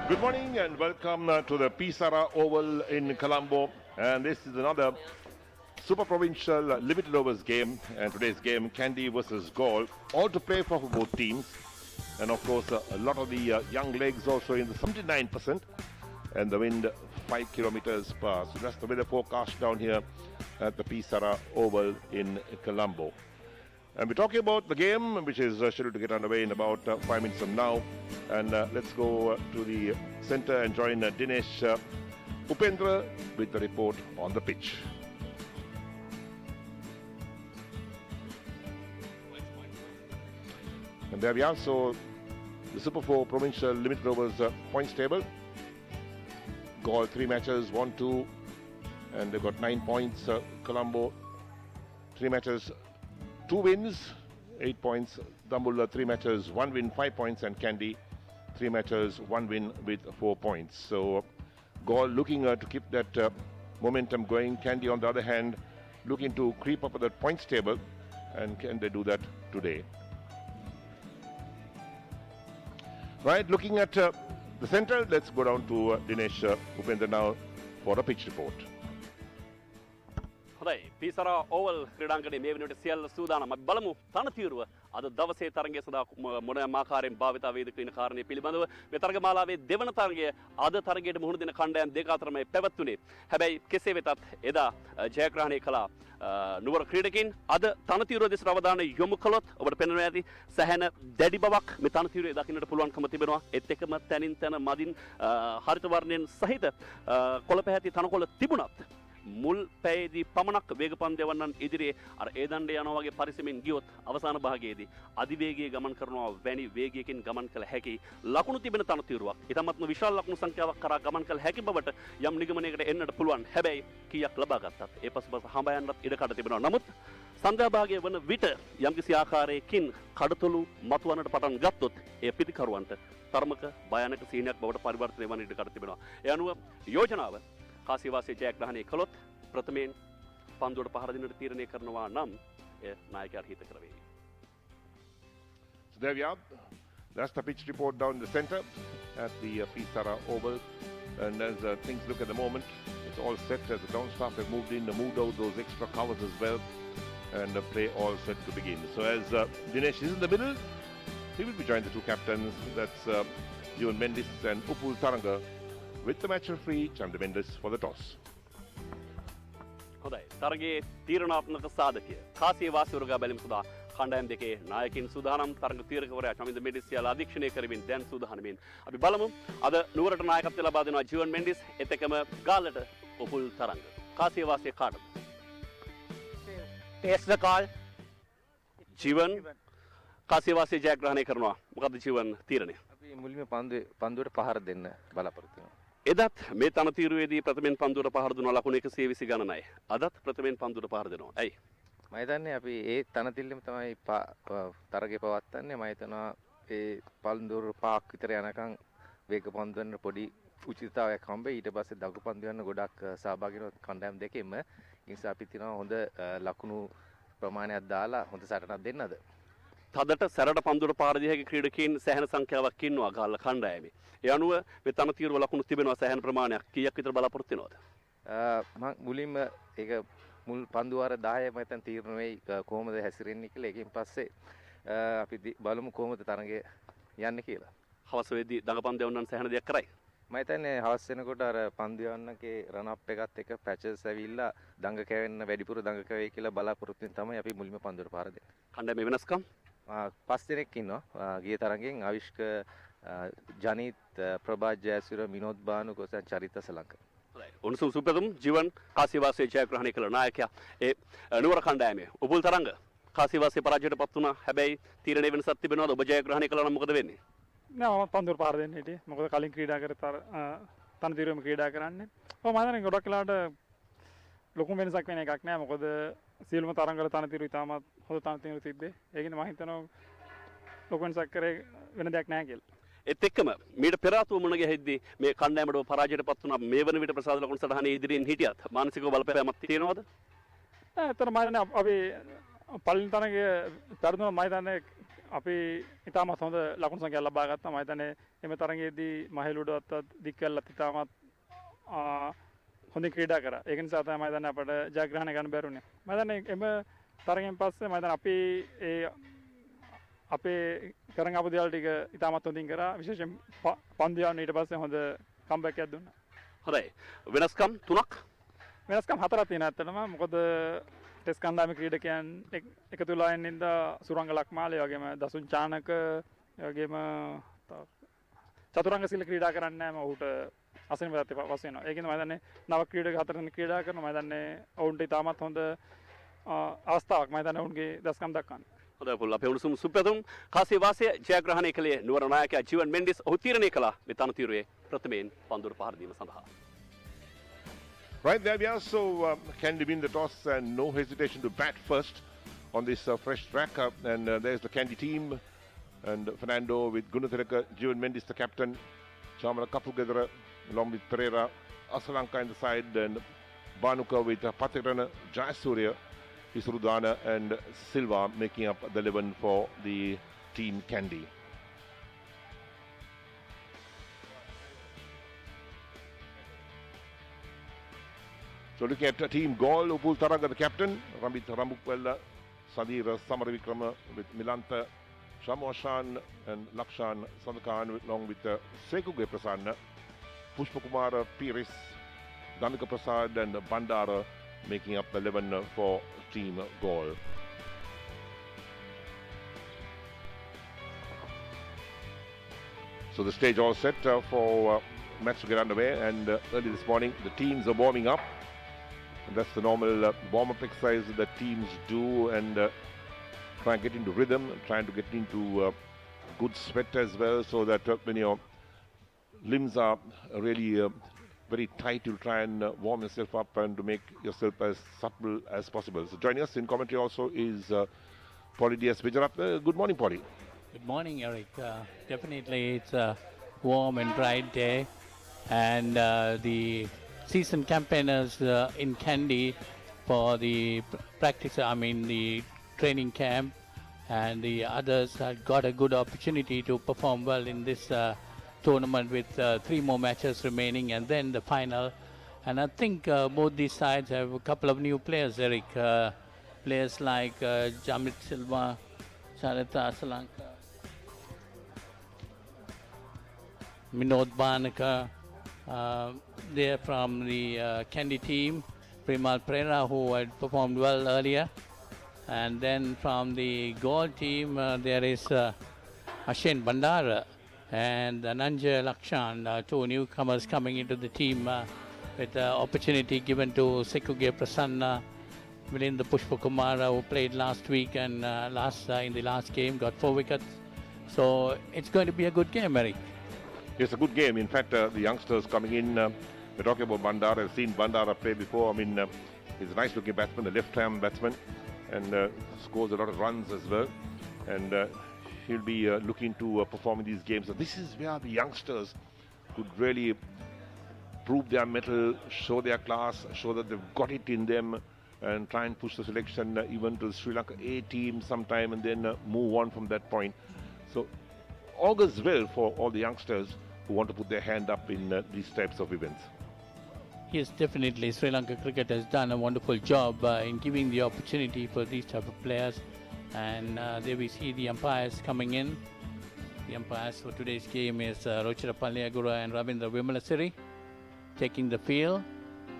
Good morning and welcome to the Pisara Oval in Colombo. And this is another Super Provincial limited overs game. And today's game, Kandy versus Galle, all to play for both teams. And of course, a lot of the young legs also in the 79%. And the wind 5 kilometers per hour. So that's the weather forecast down here at the Pisara Oval in Colombo. And we're talking about the game, which is scheduled to get underway in about 5 minutes from now. And let's go to the center and join Dinesh Upendra with the report on the pitch. And there we are. So the Super 4 Provincial Limited Overs points table. Galle 3 matches, 1-2. And they've got 9 points. Colombo 3 matches, 2 wins, 8 points. Dambulla 3 matches, 1 win, 5 points. And Kandy 3 matches, 1 win with 4 points. So Galle looking to keep that momentum going. Kandy on the other hand looking to creep up at the points table. And can they do that today? Right, looking at the center, let's go down to Dinesh Upendra now for a pitch report. හොඳයි පිසරා Orville ක්‍රීඩාංගණයේ මේ වෙනුවට සියල්ල සූදානම්. අපි බලමු තනතිරුව අද දවසේ තරගය සඳහා මොන ආකාරයෙන් භාවිතා වේද කියන කාරණේ පිළිබඳව. මේ තරග මාලාවේ දෙවන තරගය අද තරගයට මුහුණ දෙන කණ්ඩායම් දෙක අතරමයි පැවැත්වුනේ. හැබැයි කෙසේ වෙතත් එදා ජයග්‍රහණය කළා නුවර ක්‍රීඩකින්. අද තනතිරුව දෙසට අවධානය යොමු කළොත් ඔබට පෙනෙනවා ඇති සැහැණ දැඩි බවක් මේ තනතිරුවේ දකින්නට පුළුවන්කම තිබෙනවා. ඒත් එක්කම තනින් තන මදින් හරිත වර්ණයෙන් සහිත කොළ පැහැති තනකොළ තිබුණත් මුල් පැයේදී පමණක් වේග පන්දයවන්නන් ඉදිරියේ අර ඒ දණ්ඩේ යනවා වගේ පරිස්සමින් ගියොත් අවසාන භාගයේදී අධිවේගී ගමන් කරනවා වැනි වේගයකින් ගමන් කළ හැකි ලකුණු තිබෙන තනතිරුවක්. ඊටමත්ම විශාල ලකුණු සංඛ්‍යාවක් කරා ගමන් කළ හැකි බවට යම් නිගමනයකට එන්නට පුළුවන්. හැබැයි කීයක් ලබා ගත්තත් ඒ පසුපස හඹ යන්නත් ඉඩ කඩ තිබෙනවා. නමුත් සන්ධ්‍යා භාගයේ වන විට යම්කිසි ආකාරයකින් කඩතොළු මතුවන්නට පටන් ගත්තොත් ඒ පිටිකරුවන්ට තරමක භයානක සීනයක් බවට පරිවර්තනය වන ඉඩ කඩ තිබෙනවා. ඒ අනුව යෝජනාව කාසිවාසී ජයග්‍රහණය කළොත් ප්‍රථමයෙන් පන්දුවට පහර දෙන්නට තීරණය කරනවා නම් එය නායකයාට හිතකර වේ. So there we are. That's the pitch report down the center at the Pisara Oval. And as things look at the moment, it's all set as the ground staff have moved in, moved out those extra covers as well. And the play all set to begin. So as Dinesh is in the middle, he will be joined the two captains. That's Jivan Mendis and Upul Taranga with the match referee Chandra Mendes for the toss. හොඳයි තරගයේ තීරණාත්මක සාධකය කාසිය වාසී වර්ග බැලීම සඳහා කණ්ඩායම් දෙකේ නායකින් සූදානම් තරග තීරකවරයා චමින්ද මෙන්ඩිස් සියල්ල අධීක්ෂණය කරමින් දැන් සූදානමින් අපි බලමු අද නුවරට නායකත්වය ලබා දෙනවා ජීවන් මෙන්ඩිස් එත් එක්කම ගාල්ලට උපුල් තරංග කාසිය වාසී කාටද ටෙස්ට් ද කාල් ජීවන් කාසිය වාසී ජයග්‍රහණය කරනවා මොකද්ද ජීවන් තීරණය අපි මුලින්ම පන්දුවට පහර දෙන්න බලාපොරොත්තු වෙනවා. එදත් මේ තනතිරුවේදී ප්‍රථමයෙන් පන්දුවට පහර දුන්නා ලකුණු 120 ගණනයි. අදත් ප්‍රථමයෙන් පන්දුවට පහර දෙනවා. ඇයි? මම හිතන්නේ අපි ඒ තනතිල්ලෙම තමයි තරගේ පවත්න්නේ. මම හිතනවා ඒ පන්දුර පාක් විතර යනකම් වේග පන්දුවෙන් පොඩි උචිතතාවයක් හම්බෙයි. ඊට පස්සේ දඟු පන්දු යන ගොඩක් සහභාගී වෙන කණ්ඩායම් දෙකෙම නිසා අපි තියනවා හොඳ ලකුණු ප්‍රමාණයක් දාලා හොඳ සටනක් දෙන්නද. තදට සැරට පන්දුවට පාර දිය හැකි ක්‍රීඩකයන් සෑහෙන සංඛ්‍යාවක් ඉන්නවා ගාල්ල කණ්ඩායමේ. ඒ අනුව මේ තනතිරුව ලකුණු තිබෙනවා සෑහෙන ප්‍රමාණයක්. කීයක් විතර බලාපොරොත්තු වෙනවද? මම මුලින්ම ඒක මුල් පන්දු වාර 10 මම හිතන් තීරණ වෙයි කොහොමද හැසිරෙන්නේ කියලා. ඒකෙන් පස්සේ අපි බලමු කොහොමද තරගය යන්නේ කියලා. හවස වෙද්දී දඟපන්දු යවන්නන් සෑහෙන දෙයක් කරයි. මම හිතන්නේ හවස් වෙනකොට අර පන්දු යවන්නගේ රන් අප් එකත් එක පැචස් ඇවිල්ලා දඟ කැවෙන්න වැඩිපුර දඟ කැවෙයි කියලා බලාපොරොත්තු වෙන තමයි අපි මුලින්ම පන්දුවට පාර දෙන්නේ. කණ්ඩායමේ වෙනස්කම් 5 දෙනෙක් ඉන්නවා ගිය තරගෙන් අවිෂ්ක ජනිත් ප්‍රභාත් ජයසූර විනෝද් බානු කොසන් චරිත සලංක. උණුසුම් සුප්‍රතුම් ජීවන් කාසිවාසී ජයග්‍රහණය කළ නායකයා ඒ නුවර කණ්ඩායමේ උපුල් තරංග කාසිවාසී පරාජයට පත් වුණා. හැබැයි තීරණය වෙනසක් තිබෙනවද? ඔබ ජයග්‍රහණය කළා නම් මොකද වෙන්නේ? නෑ මම පන්දුවට පහර දෙන්න හිටියේ. මොකද කලින් ක්‍රීඩා කර තනතිරුවම ක්‍රීඩා කරන්නේ. මම හිතන්නේ ගොඩක් වෙලාවට ලොකු වෙනසක් වෙන එකක් නෑ. මොකද සියලුම තරංගවල තනතිරු ඉතාමත් හොඳ තනතිරු තිබ්බේ. ඒකින් මම හිතනවා ලොකු වෙනසක් කරේ වෙන දෙයක් නෑ කියලා. ඒත් එක්කම මීට පෙර ආතුව මුණ ගැහෙද්දී මේ කණ්ඩායමට පරාජයට පත් වුණා. මේ වන විට ප්‍රසාද ලකුණු සටහනේ ඉදිරියෙන් හිටියත් මානසිකව බලපෑමක් තියෙනවද? ඇත්තටම මම අපි පළවෙනි තරගයේ පෙරදුන මම හිතන්නේ අපි ඉතාමත් හොඳ ලකුණු සංඛ්‍යාවක් ලබා ගත්තා. මම හිතන්නේ එම තරගයේදී මහේලුඩවත් දික් කළත් ඉතාමත් හොඳින් ක්‍රීඩා කරා. ඒක නිසා තමයි මම හිතන්නේ අපට ජයග්‍රහණය ගන්න බැරුණේ. මම හිතන්නේ එම තරගෙන් පස්සේ මම හිතන්නේ අපි අපේ කරන් ආපු දේවල් ටික ඉතාමත් හොඳින් කරා. විශේෂයෙන් පන්දියාවන ඊට පස්සේ හොඳ කම්බැක් එකක් දුන්නා. හොඳයි. වෙනස්කම් 3ක්. වෙනස්කම් 4ක් තියෙනවා ඇත්තටම. මොකද ටෙස්ට් කණ්ඩායමේ ක්‍රීඩකයන් එකතු වෙලා ඉන්න ඉඳලා සුරංග ලක්මාල, ඒ වගේම දසුන් චානක, ඒ වගේම චතුරංග සීල ක්‍රීඩා කරන්නේ නැහැ. මම ඔහුට අසෙන්වලත් පස් වෙනවා. ඒකින්ද මම දන්නේ නව ක්‍රීඩක 4 දෙනෙක් ක්‍රීඩා කරනවා. මම දන්නේ ඔවුන්ට ඉතාමත් හොඳ අවස්ථාවක්. මම දන්නේ ඔවුන්ගේ දස්කම් දක්වන්න. හොඳයි පුල් අපේ උණුසුම් සුප්‍රතුම් කාසිය වාසය ජයග්‍රහණය කළේ නුවර නායකයා ජීවන් මෙන්ඩිස්. ඔහු තීරණය කළා මේ තනතිරුවේ ප්‍රථමයෙන් පන්දුර පහර දීම සඳහා. Right there we are. So Kandy win the toss and no hesitation to bat first on this fresh track. And there's the Kandy team and Fernando with Gunathiraka, Jivan Mendis the captain, Chamala Kapugedra along with Pereira, Asalanka in the side, and Banuka with Patirana, Jayasurya, Isrudana and Silva making up the 11 for the team Kandy. So looking at team Galle, Upul Taraga the captain, Ramit Rambukwella, Sadir Samaravikrama with Milanta, Shamoshan and Lakshan Sandakan along with Sekuge Prasanna, Pushpakumara, Piris, Damika Prasad and Bandara making up the 11 for team Galle. So the stage all set for match to get underway, and early this morning the teams are warming up. And that's the normal warm-up exercise that teams do, and try and get into rhythm, trying to get into good sweat as well, so that when your limbs are really very tight, you'll try and warm yourself up and to make yourself as supple as possible. So joining us in commentary also is Polly Diaz Vijarat. Good morning, Polly. Good morning, Eric. Definitely it's a warm and bright day, and the season campaigners in Kandy for the practice, the training camp, and the others had got a good opportunity to perform well in this tournament with 3 more matches remaining and then the final. And I think both these sides have a couple of new players, Eric. Players like Jamit Silva, Charita Asalanka, Minod Banaka. They're from the Kandy team, Primal Pereira, who had performed well earlier. And then from the Galle team, there is Ashen Bandara and Ananja Lakshan, 2 newcomers coming into the team with opportunity given to Sekuge Prasanna, Milind Pushpakumara, who played last week and in the last game got 4 wickets. So it's going to be a good game, Eric. It's a good game. In fact, the youngsters coming in, we're talking about Bandara. I've seen Bandara play before. He's a nice looking batsman, a left-hand batsman, and scores a lot of runs as well. And he'll be looking to perform in these games. So this is where the youngsters could really prove their mettle, show their class, show that they've got it in them, and try and push the selection even to the Sri Lanka A team sometime, and then move on from that point. So augurs well for all the youngsters who want to put their hand up in these types of events. Yes, definitely. Sri Lanka cricket has done a wonderful job in giving the opportunity for these type of players. And there we see the umpires coming in. The umpires for today's game is Rochira Palliagura and Ravindra Vimalasiri taking the field.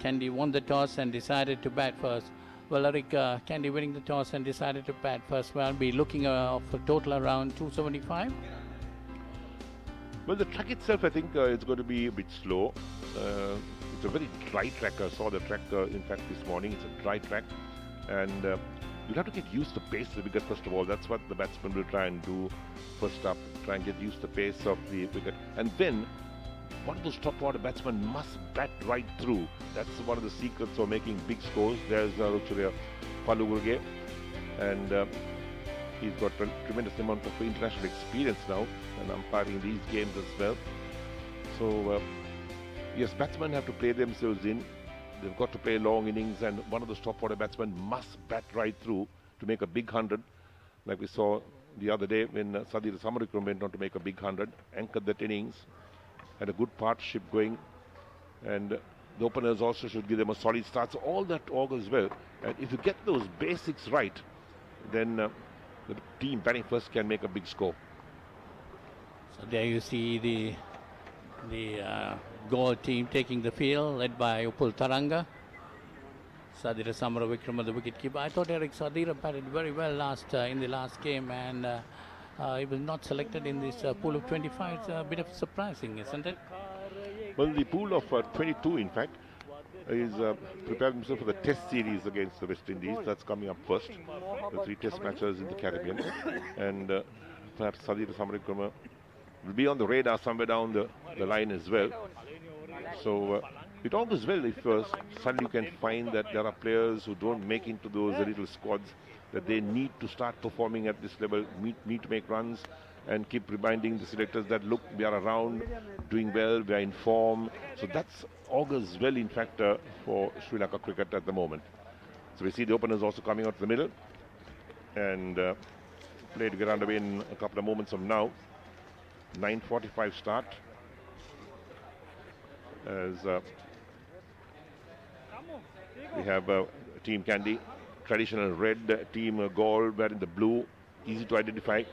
Kandy won the toss and decided to bat first. Well, Eric, Kandy winning the toss and decided to bat first. We'll be looking for a total around 275. Well, the track itself, I think it's going to be a bit slow. It's a very dry track. I saw the track, in fact, this morning. It's a dry track. And you'll have to get used to pace of the wicket, first of all. That's what the batsman will try and do first up. Try and get used to the pace of the wicket. And then, one of those top order batsmen must bat right through. That's one of the secrets for making big scores. There's Ruchuriya Palugurge. And he's got a tremendous amount of international experience now, and umpiring these games as well. So, yes, batsmen have to play themselves in. They've got to play long innings, and one of those top order batsmen must bat right through to make a big 100, like we saw the other day when Sadir Samarikram went on to make a big 100, anchored that innings, had a good partnership going, and the openers also should give them a solid start. So all that augurs well. And if you get those basics right, then the team batting first can make a big score. So there you see the goal team taking the field, led by Upul Taranga. Sadira Samaravikrama, the wicketkeeper. I thought Eric Sadira batted very well in the last game, and he was not selected in this pool of 25. It's a bit of surprising, isn't it? Well, the pool of 22, in fact, is preparing himself for the test series against the West Indies. That's coming up first. The 3 test matches in the Caribbean. And perhaps Sadira Samaravikrama will be on the radar somewhere down the line as well. So it all goes well if suddenly you can find that there are players who don't make into those little squads, that they need to start performing at this level, need to make runs, and keep reminding the selectors that, look, we are around, doing well, we are in form. So that's augurs well, in fact, for Sri Lanka cricket at the moment. So we see the openers also coming out the middle, and play to get underway in a couple of moments from now. 9:45 start as we have Team Kandy, traditional red, Team Galle wearing the blue, easy to identify.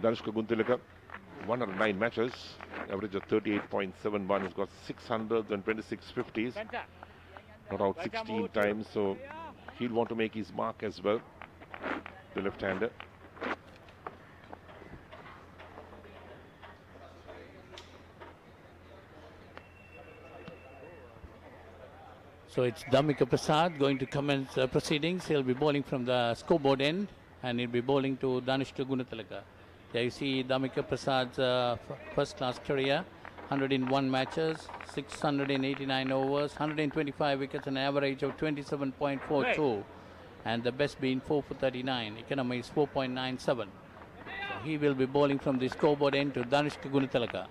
Danushka Guntilaka, 109 matches, average of 38.71, has got 626 50s, not out 16 times, so he'll want to make his mark as well, the left-hander. So it's Damika Prasad going to commence proceedings. He'll be bowling from the scoreboard end, and he'll be bowling to Danushka Gunatilaka. There you see Damika Prasad's first-class career, 101 matches, 689 overs, 125 wickets, an average of 27.42, and the best being 4 for 39. Economy is 4.97. So he will be bowling from the scoreboard end to Danushka Gunatilaka.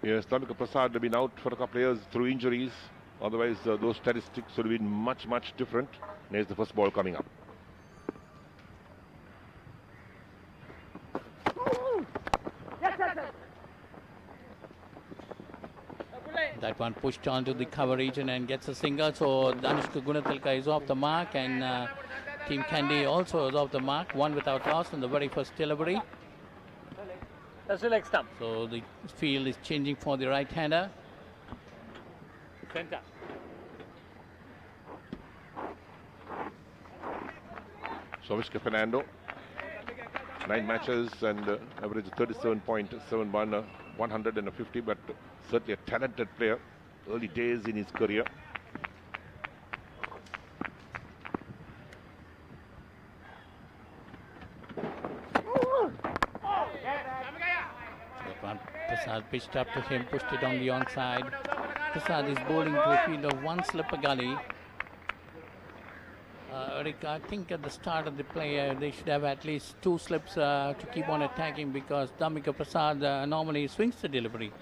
Yes, Damika Prasad has been out for a couple of years through injuries. Otherwise, those statistics would have been much, much different. There's the first ball coming up. That one pushed onto the cover region and gets a single. So Danushka Gunatilaka is off the mark, and Team Kandy also is off the mark. One without loss on the very first delivery. That's the leg stump. So the field is changing for the right-hander. Center. Sovichka Fernando, 9 matches and average 37.71, 150, but certainly a talented player. Early days in his career. Prasad pitched up to him, pushed it on the onside. Prasad is bowling to a field of one slipper gully. Rick, I think at the start of the play they should have at least 2 slips to keep on attacking, because Damika Prasad normally swings the delivery.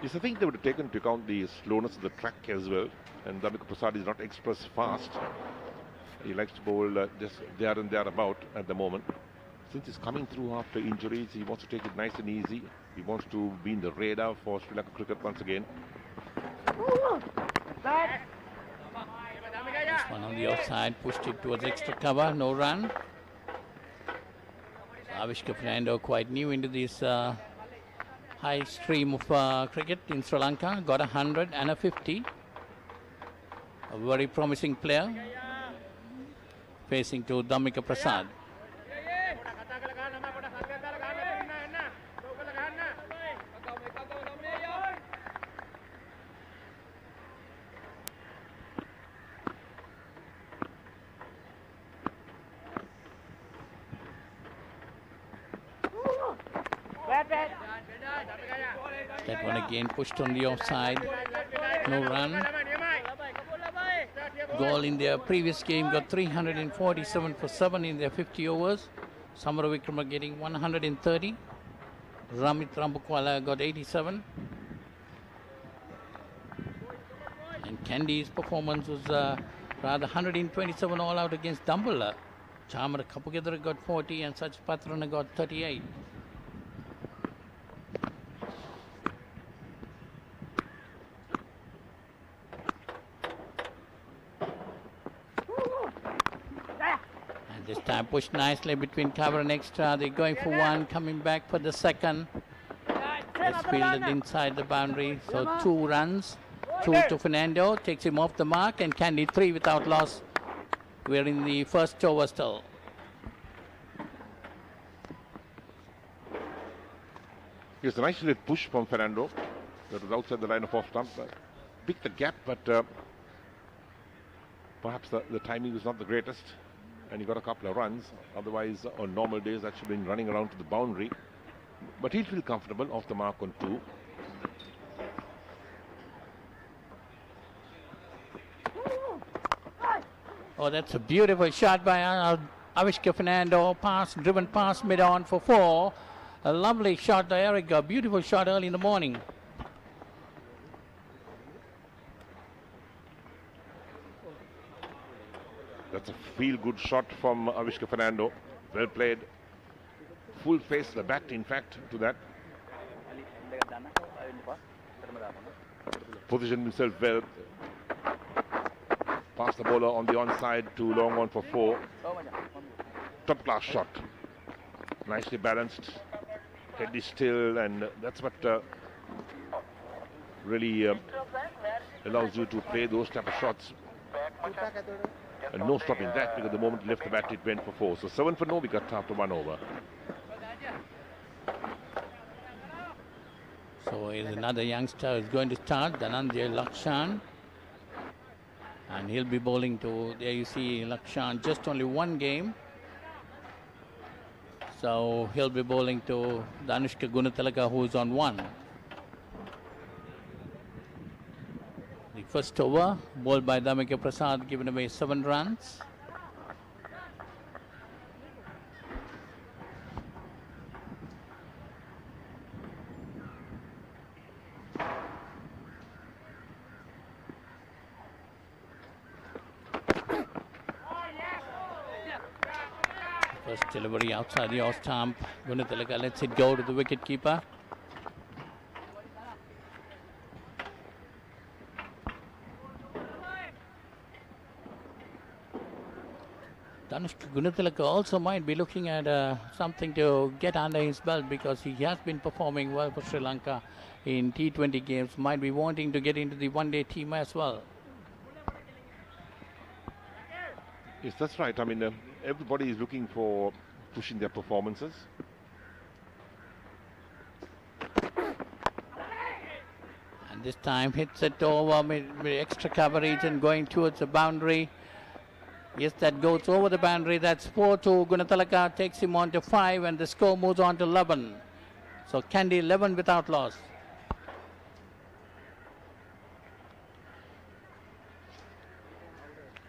Yes, I think they would have taken into account the slowness of the track as well. And Damika Prasad is not express fast. He likes to bowl just there and thereabout at the moment. Since he's coming through after injuries, he wants to take it nice and easy. He wants to be in the radar for Sri Lanka cricket once again. This one on the offside, pushed it towards extra cover, no run. Avishka Fernando, quite new into this high stream of cricket in Sri Lanka, got 100 and a 50. A very promising player, facing to Damika Prasad. That one again pushed on the offside, no run. Galle in their previous game got 347 for 7 in their 50 overs. Samaravikrama getting 130. Ramit Rambukwala got 87. And Kandy's performance was Rather 127 all out against Dumbledore. Chamara Kapugedra got 40 and Sach Patrana got 38. And this time pushed nicely between cover and extra. They're going for one, coming back for the second. It's fielded inside the boundary. So 2 runs. 2 to Fernando, takes him off the mark, and Kandy 3 without loss. We're in the first over still. It's a nice little push from Fernando. That was outside the line of off stump. Picked the gap, but perhaps the timing was not the greatest. And he got a couple of runs. Otherwise, on normal days, that should have been running around to the boundary. But he'll feel comfortable off the mark on 2. Oh, that's a beautiful shot by Avishka Fernando. Driven past mid-on for 4. A lovely shot by Eric. A beautiful shot early in the morning. That's a feel-good shot from Avishka Fernando. Well played. Full face, the bat, in fact, to that. Positioned himself well. Passed the bowler on the onside to long on for 4. Top class shot. Nicely balanced. Head is still, and that's what really allows you to play those type of shots. And no stopping that, because the moment he left the bat, it went for 4. So 7 for no wicket after 1 over. So here's another youngster who's going to start, Dhananjay Lakshan. And he'll be bowling to, there you see Lakshan, just only 1 game. So he'll be bowling to Danushka Gunatilaka, who's on 1. The first over, bowled by Damika Prasad, given away 7 runs. First delivery outside the off stump. Gunatilaka lets it go to the wicket keeper. Danushka Gunatilaka also might be looking at something to get under his belt, because he has been performing well for Sri Lanka in T20 games. Might be wanting to get into the one-day team as well. Yes, that's right. I mean, everybody is looking for pushing their performances. And this time hits it over with extra coverage and going towards the boundary. Yes, that goes over the boundary. That's 4 to Gunatilaka, takes him on to 5, and the score moves on to 11. So Kandy 11 without loss.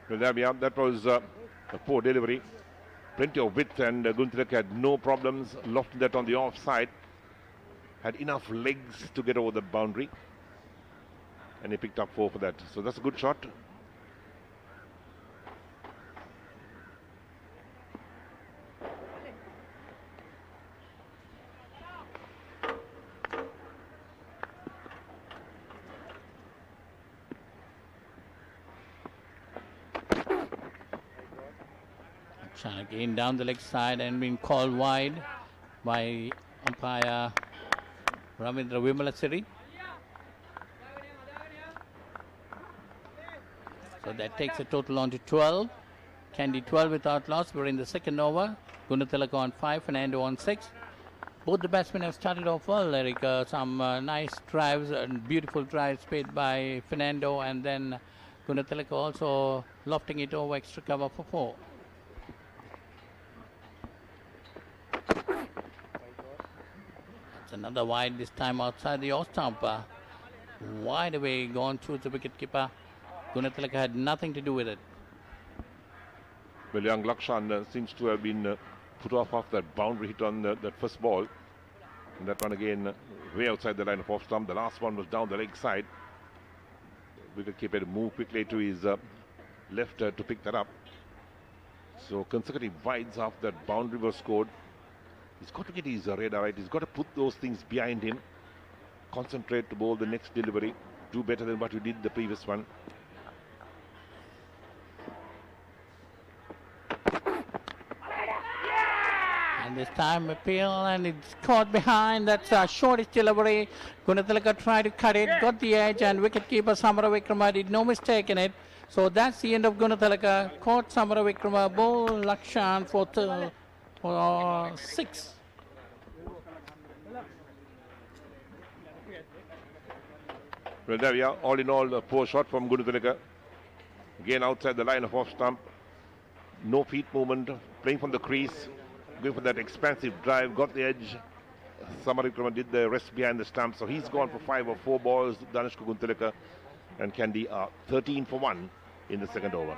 Well, there we are. That was a poor delivery. Plenty of width, and Gunatilaka had no problems lofting that on the offside. Had enough legs to get over the boundary. And he picked up 4 for that. So that's a good shot. Again down the leg side and being called wide by umpire Ravindra Vimalasiri. So that takes a total on to 12. Kandy 12 without loss. We're in the second over. Gunatilaka on 5, Fernando on 6. Both the batsmen have started off well, Eric. Some nice drives and beautiful drives played by Fernando, and then Gunatilaka also lofting it over extra cover for 4. Another wide, this time outside the off stump. Wide away, gone through the wicket keeper. Gunatilaka had nothing to do with it. Well, young Lakshan seems to have been put off that boundary hit on that first ball. And that one again, way outside the line of off stump. The last one was down the leg side. Wicket keeper had to move quickly to his left to pick that up. So consecutive wides after that boundary was scored. He's got to get his radar right. He's got to put those things behind him. Concentrate to bowl the next delivery. Do better than what you did the previous one. And this time appeal, and it's caught behind. That's a shortish delivery. Gunathilaka tried to cut it, got the edge, and wicketkeeper Samara Vikrama did no mistake in it. So that's the end of Gunathilaka. Caught Samara Vikrama, bowled Lakshan for 6. Well, there we are. All in all, a poor shot from Gunathilaka. Again, outside the line of off stump. No feet movement. Playing from the crease. Going for that expansive drive. Got the edge. Samara Vikrama did the rest behind the stump. So he's gone for 5 or 4 balls. Danishka Gunathilaka and Kandy are 13 for 1 in the second over.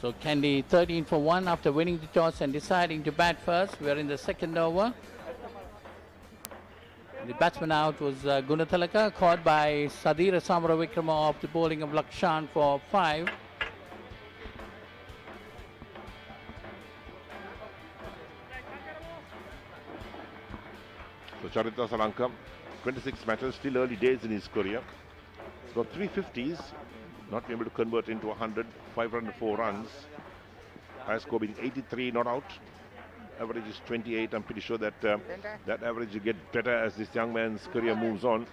So Kandy 13 for 1 after winning the toss and deciding to bat first. We are in the second over. The batsman out was Gunathilaka, caught by Sadira Samara Vikrama of the bowling of Lakshan for 5. So Charita Salanka, 26 matches, still early days in his career. He's got 350s, not able to convert into 100, 504 runs. High score being 83, not out. Average is 28. I'm pretty sure that that average will get better as this young man's career moves on.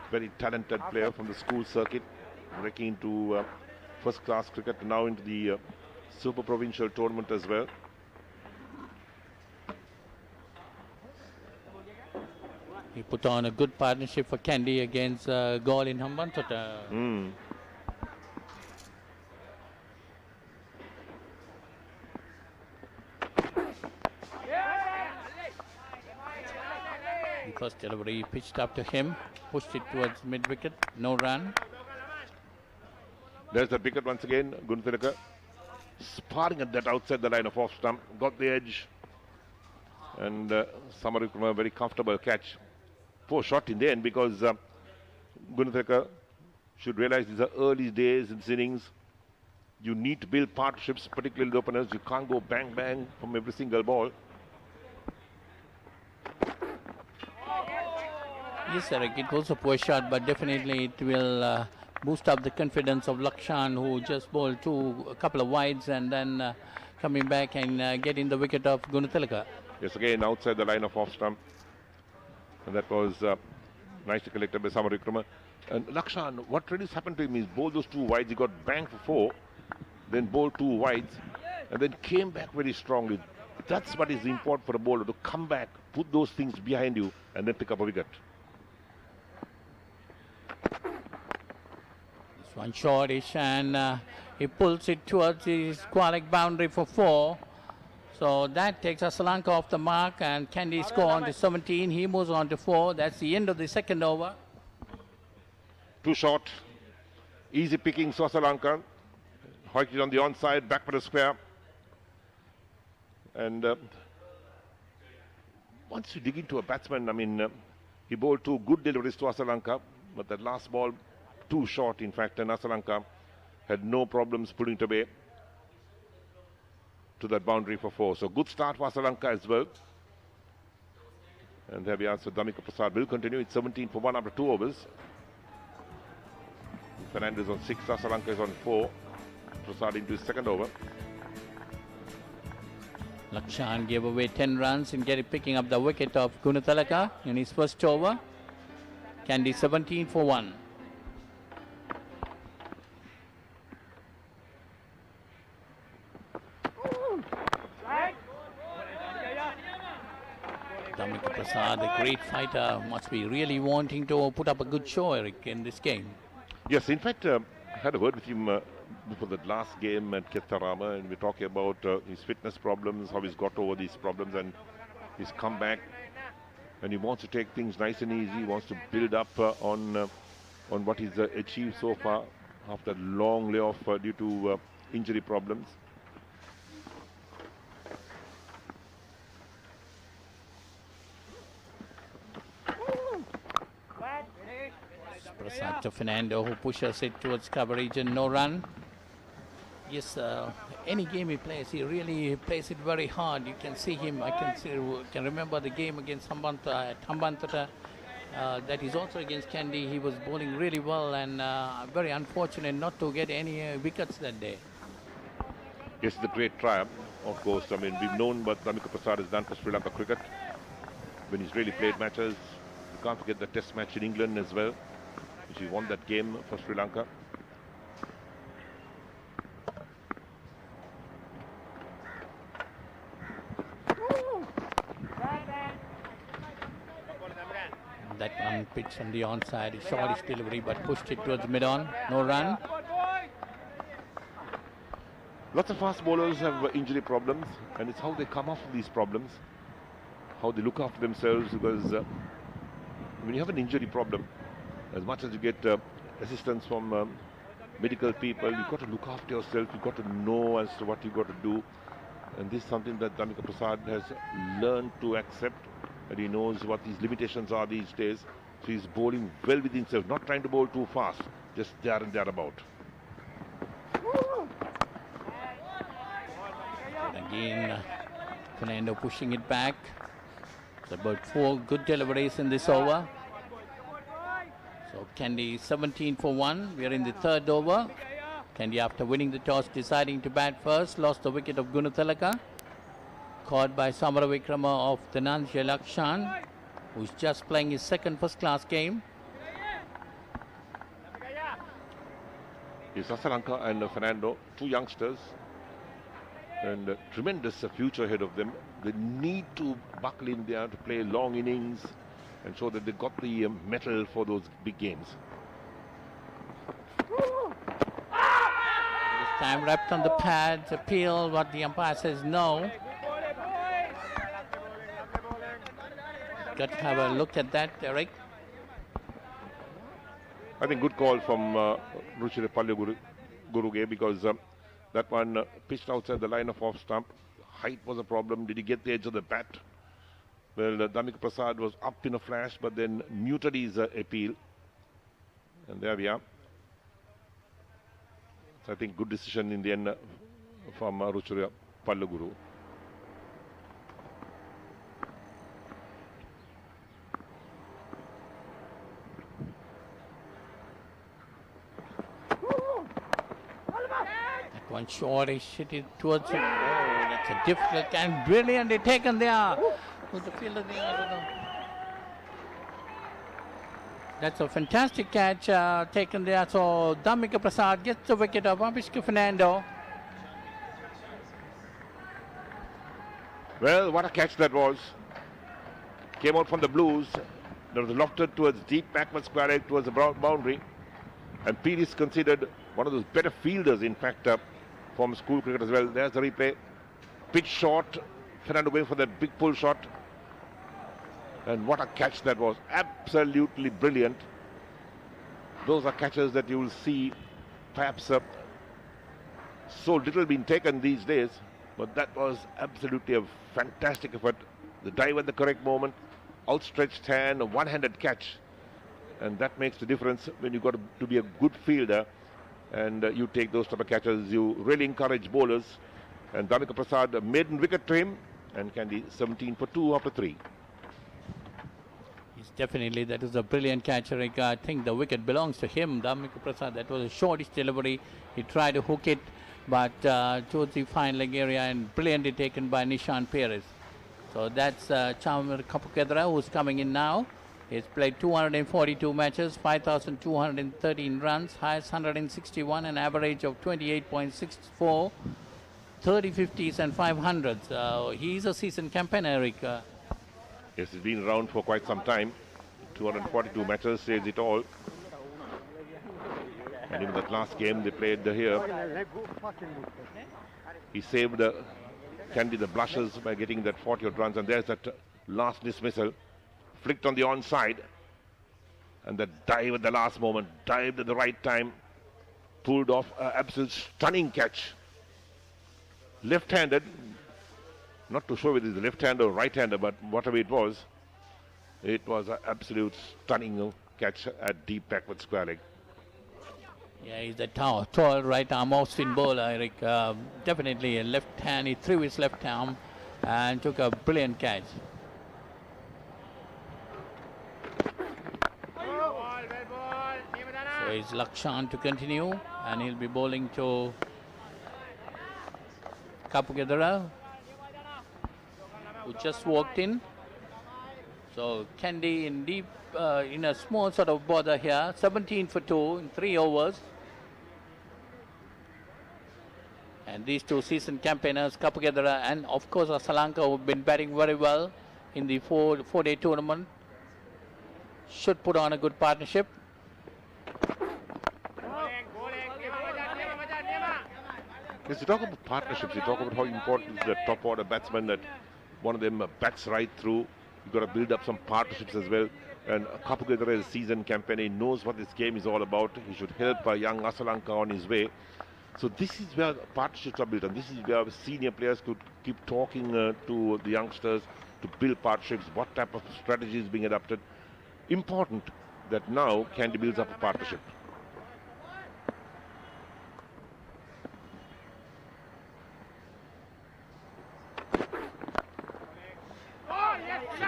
Very talented player from the school circuit, breaking into first-class cricket, now into the Super Provincial tournament as well. He put on a good partnership for Kandy against Galle in Hambantota. The first delivery pitched up to him, pushed it towards mid-wicket, no run. There's the wicket once again. Gunathilaka sparring at that outside the line of off stump, got the edge, and Samara Vikrama, very comfortable catch. Poor shot in the end because Gunathilaka should realize these are early days in this innings. You need to build partnerships, particularly the openers. You can't go bang bang from every single ball. Yes, Eric, it was a poor shot, but definitely it will boost up the confidence of Lakshan, who just bowled a couple of wides and then coming back and getting the wicket of Gunathilaka. Yes, again outside the line of off stump. And that was nicely collected by Samara Vikrama. And Lakshan, what really happened to him is bowled those 2 wides. He got banged for 4, then bowled 2 wides, and then came back very strongly. That's what is important for a bowler, to come back, put those things behind you, and then pick up a wicket. This one shortish, and he pulls it towards the squalic boundary for 4. So that takes Asalanka off the mark, and Kandy score on to 17. He moves on to 4. That's the end of the second over. Too short. Easy picking, Asalanka. Hoiked on the onside, back for the square. And once you dig into a batsman, I mean, he bowled 2 good deliveries to Asalanka, but that last ball, too short, in fact, and Asalanka had no problems pulling it away to that boundary for 4. So good start for Asalanka as well. And there we are. So Damika Prasad will continue. It's 17 for 1 after 2 overs. Fernandez on 6, Asalanka is on 4. Prasad into his second over. Lakshan gave away 10 runs in picking up the wicket of Gunathilaka in his first over. Kandy 17 for 1. Damika Prasad, a great fighter, must be really wanting to put up a good show, Eric, in this game. Yes, in fact, I had a word with him before the last game at Kettarama, and we're talking about his fitness problems, how he's got over these problems, and he's come back, and he wants to take things nice and easy. He wants to build up on what he's achieved so far after a long layoff due to injury problems. Back to Fernando, who pushes it towards cover region. No run. Yes, any game he plays, he really plays it very hard. You can see him. I can remember the game against Hambantota at Hambantota. That is also against Kandy. He was bowling really well and very unfortunate not to get any wickets that day. Yes, it's a great triumph, of course. I mean, we've known what Dhammika Prasad has done for Sri Lanka cricket when he's really played matches. You can't forget the test match in England as well, which he won that game for Sri Lanka. That one pitch on the onside, shortish delivery, but pushed it towards mid-on. No run. Lots of fast bowlers have injury problems, and it's how they come off these problems, how they look after themselves, because when you have an injury problem, as much as you get assistance from medical people, you've got to look after yourself, you've got to know as to what you've got to do. And this is something that Dhammika Prasad has learned to accept, and he knows what these limitations are these days. So he's bowling well within himself, not trying to bowl too fast, just there and thereabout. And again, Fernando pushing it back. It's about 4 good deliveries in this over. So Kandy 17 for 1. We are in the 3rd over. Kandy, after winning the toss, deciding to bat first, lost the wicket of Gunathilaka. Caught by Samara Vikrama of the Dhananjay Lakshan, who's just playing his 2nd first-class game. It's Sasalanka and Fernando, 2 youngsters, and tremendous future ahead of them. They need to buckle in there to play long innings and show that they got the mettle for those big games. This time wrapped on the pads, appeal, what the umpire says no. Got to have a look at that, Eric. I think good call from Ruchira Palyaguruge, because that one pitched outside the line of off stump. Height was a problem. Did he get the edge of the bat? Well, Dhammika Prasad was up in a flash, but then muted his appeal. And there we are. So I think good decision in the end from Ruchira Palyaguruge. One short, hit it towards it. Oh, that's a difficult and brilliantly taken there. With the fielder there. That's a fantastic catch taken there. So Dhammika Prasad gets the wicket of Abhishek Fernando. Well, what a catch that was. Came out from the blues. That was lofted towards deep backward square leg towards the boundary. And Peel is considered one of those better fielders, in fact, from school cricket as well. There's the replay. Pitch short. Fernando going for that big pull shot. And what a catch that was. Absolutely brilliant. Those are catches that you will see perhaps so little being taken these days. But that was absolutely a fantastic effort. The dive at the correct moment. Outstretched hand, a one-handed catch. And that makes the difference when you've got to be a good fielder and you take those type of catches. You really encourage bowlers. And Dhammika Prasad, a maiden wicket to him, and Kandy 17 for 2 after 3. Yes, definitely, that is a brilliant catch, Eric. I think the wicket belongs to him, Dhammika Prasad. That was a shortish delivery. He tried to hook it, but towards the fine leg area, and brilliantly taken by Nishan Perez. So that's Chamar Kapukadra, who's coming in now. He's played 242 matches, 5,213 runs, highest 161, an average of 28.64, 30 50s and 500s. He's a seasoned campaigner, Eric. Yes, he's been around for quite some time. 242 matches says it all. And in that last game they played here, he saved Kandy the blushes by getting that 40 runs. And there's that last dismissal. Flicked on the onside, and the dive at the last moment, dived at the right time, pulled off an absolute stunning catch. Left-handed, not too sure whether it's left-hander or right-hander, but whatever it was an absolute stunning catch at deep backward square leg. Yeah, he's a tall right arm off spin bowler, Eric. Definitely a left hand. He threw his left arm and took a brilliant catch. So it's Lakshan to continue, and he'll be bowling to Kapugedara, who just walked in. So Kandy in deep, in a small sort of border here, 17 for 2 in 3 overs. And these two seasoned campaigners, Kapugedara and of course Asalanka, who've been batting very well in the four-day tournament, should put on a good partnership. Yes, you talk about partnerships, you talk about how important is the top order batsman, that one of them bats right through. You've got to build up some partnerships as well. And Kapugedara is a seasoned campaigner. He knows what this game is all about. He should help young Asalanka on his way. So this is where partnerships are built, and this is where senior players could keep talking to the youngsters to build partnerships, what type of strategy is being adopted. Important that now Kandy builds up a partnership.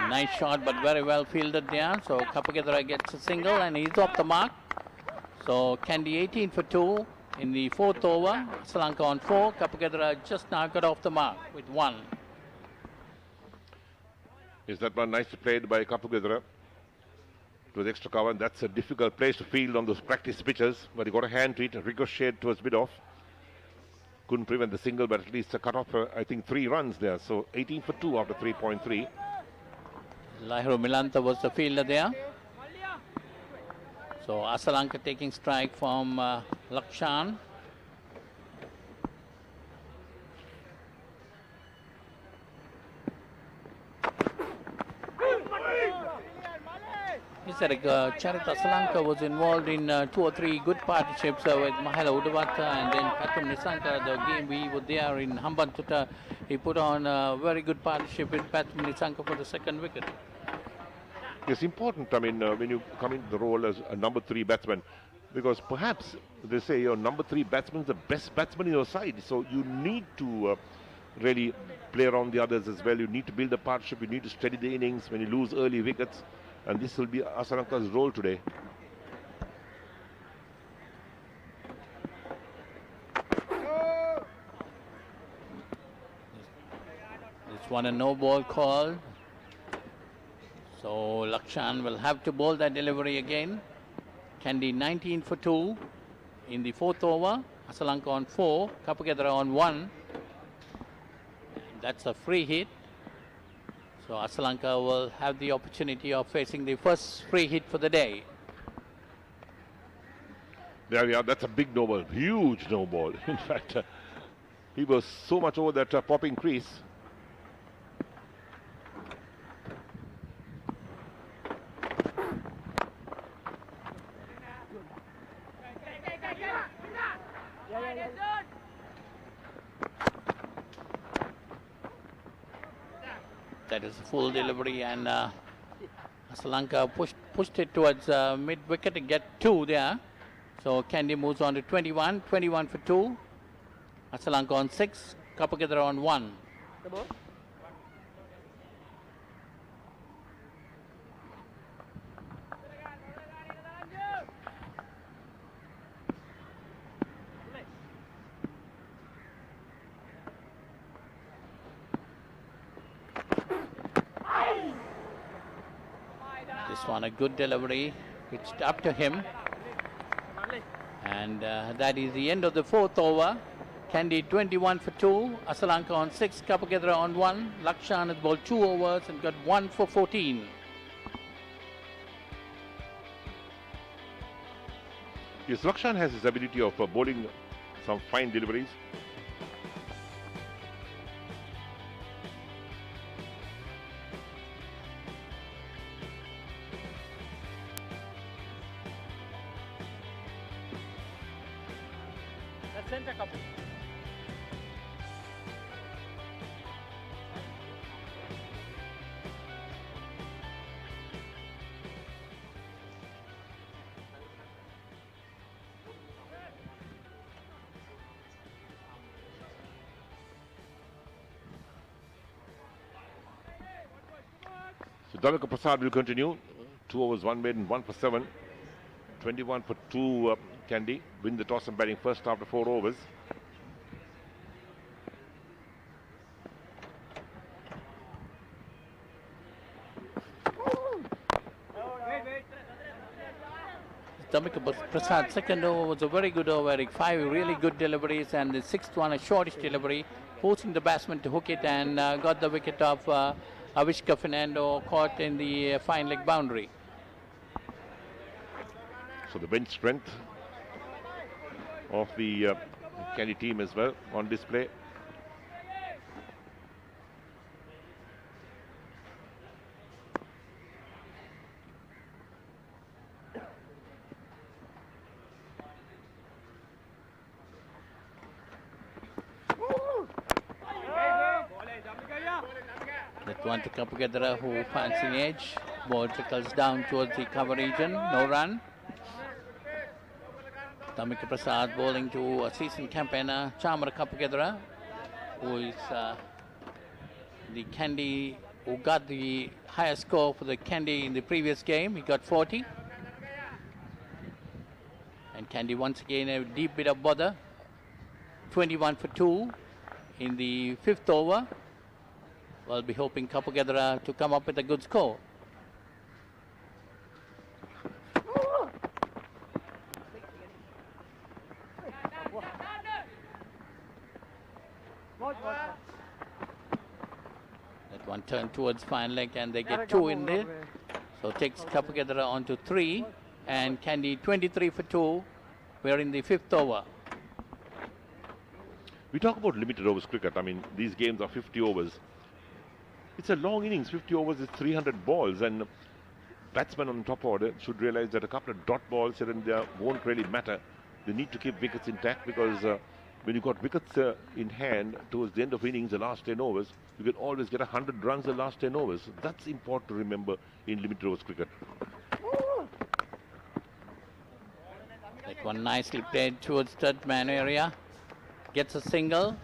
Nice shot, but very well fielded there. So Kapugedara gets a single and he's off the mark. So Kandy 18 for 2 in the 4th over. Asalanka on 4. Kapugedara just now got off the mark with 1. Is that one nicely played by Kapugedara? It was extra cover, and that's a difficult place to field on those practice pitches, but he got a hand to it, ricocheted towards mid-off. Couldn't prevent the single, but at least a cut off, I think 3 runs there. So 18 for 2 after 3.3. Lahiru Milanta was the fielder there. So Asalanka taking strike from Lakshan. He said Charit Asalanka was involved in 2 or 3 good partnerships with Mahela Udavata and then Patum Nisanka. The game we were there in Hambantota, he put on a very good partnership with Patum Nisanka for the 2nd wicket. It's important, I mean, when you come into the role as a number 3 batsman, because perhaps they say your number 3 batsman is the best batsman in your side, so you need to really play around the others as well. You need to build a partnership, you need to steady the innings when you lose early wickets, and this will be Asalanka's role today. This one a no ball call. So Lakshan will have to bowl that delivery again. Kandy 19 for 2 in the 4th over. Asalanka on 4. Kapugedara on 1. That's a free hit. So Asalanka will have the opportunity of facing the first free hit for the day. There we are, that's a big no ball, huge no ball. In fact, he was so much over that popping crease. That is a full delivery, and Asalanka pushed it towards mid-wicket to get 2 there. So Kandy moves on to 21 for 2. Asalanka on 6, Kapugedara on 1. This one a good delivery, pitched up to him, and that is the end of the 4th over. Kandy 21 for 2, Asalanka on 6, Kapugedara on 1. Lakshan has bowled 2 overs and got 1 for 14. Yes, Lakshan has his ability of bowling some fine deliveries. Center couple. Damika Prasad will continue. 2 overs, 1 made and 1 for 7. 21 for 2, Kandy. Win the toss and batting first after 4 overs. Damika Prasad's second over was a very good over. 5 really good deliveries, and the sixth one a shortish delivery, forcing the batsman to hook it, and got the wicket of Avishka Fernando, caught in the fine leg boundary. So the bench strength of the Kandy team as well on display. That one to Kapagedra, who finds an edge. Ball trickles down towards the cover region. No run. Damika Prasad bowling to a seasoned campaigner, Chamara Kapagedra, who is the Kandy, who got the highest score for the Kandy in the previous game. He got 40. And Kandy once again a deep bit of bother. 21 for 2 in the 5th over. We'll be hoping Kapagedra to come up with a good score. That one turned towards fine leg, and they get 2 in there. So takes Kapagedra on to 3, and Kandy 23 for 2. We're in the 5th over. We talk about limited overs cricket. I mean, these games are 50 overs. It's a long innings. 50 overs is 300 balls, and batsmen on top order should realize that a couple of dot balls here and there won't really matter. They need to keep wickets intact, because when you've got wickets in hand towards the end of innings, the last 10 overs, you can always get 100 runs the last 10 overs. That's important to remember in limited overs cricket. That one nicely played towards third man area. Gets a single.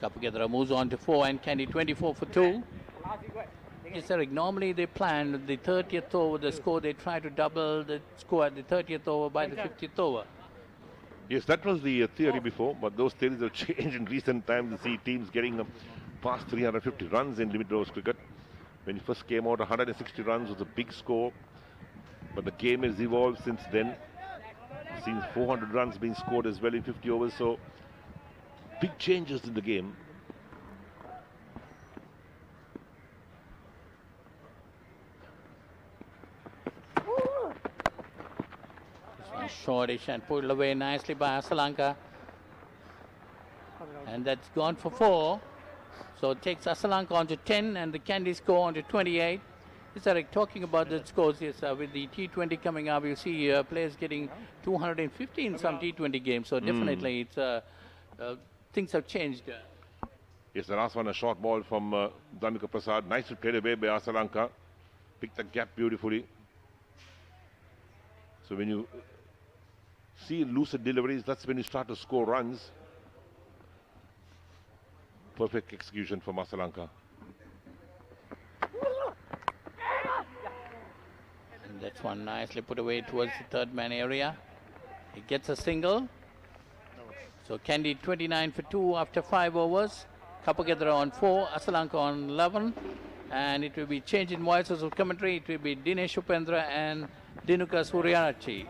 Kapagedra moves on to 4, and Kandy 24 for 2. Yes, Eric, normally they plan the 30th over, the score, they try to double the score at the 30th over by the 50th over. Yes, that was the theory before, but those theories have changed in recent times. You see teams getting past 350 runs in limited overs cricket. When it first came out, 160 runs was a big score, but the game has evolved since then. We've seen 400 runs being scored as well in 50 overs, so big changes in the game. Shortish and pulled away nicely by Asalanka, and that's gone for 4. So it takes Asalanka on to 10, and the Kandy score on to 28. Yes, Eric, talking about the scores, yes, with the T20 coming up, you see players getting 250 in some T20 games. So definitely, it's things have changed. Yes, the last one, a short ball from Damika Prasad. Nicely played away by Asalanka. Picked the gap beautifully. So when you see lucid deliveries, that's when you start to score runs. Perfect execution from Asalanka. And that's one nicely put away towards the third man area. He gets a single. So Kandy 29 for 2 after 5 overs. Kapagedra on 4, Asalanka on 11. And it will be changed in voices of commentary. It will be Dinesh Upendra and Dinuka Suryanachi.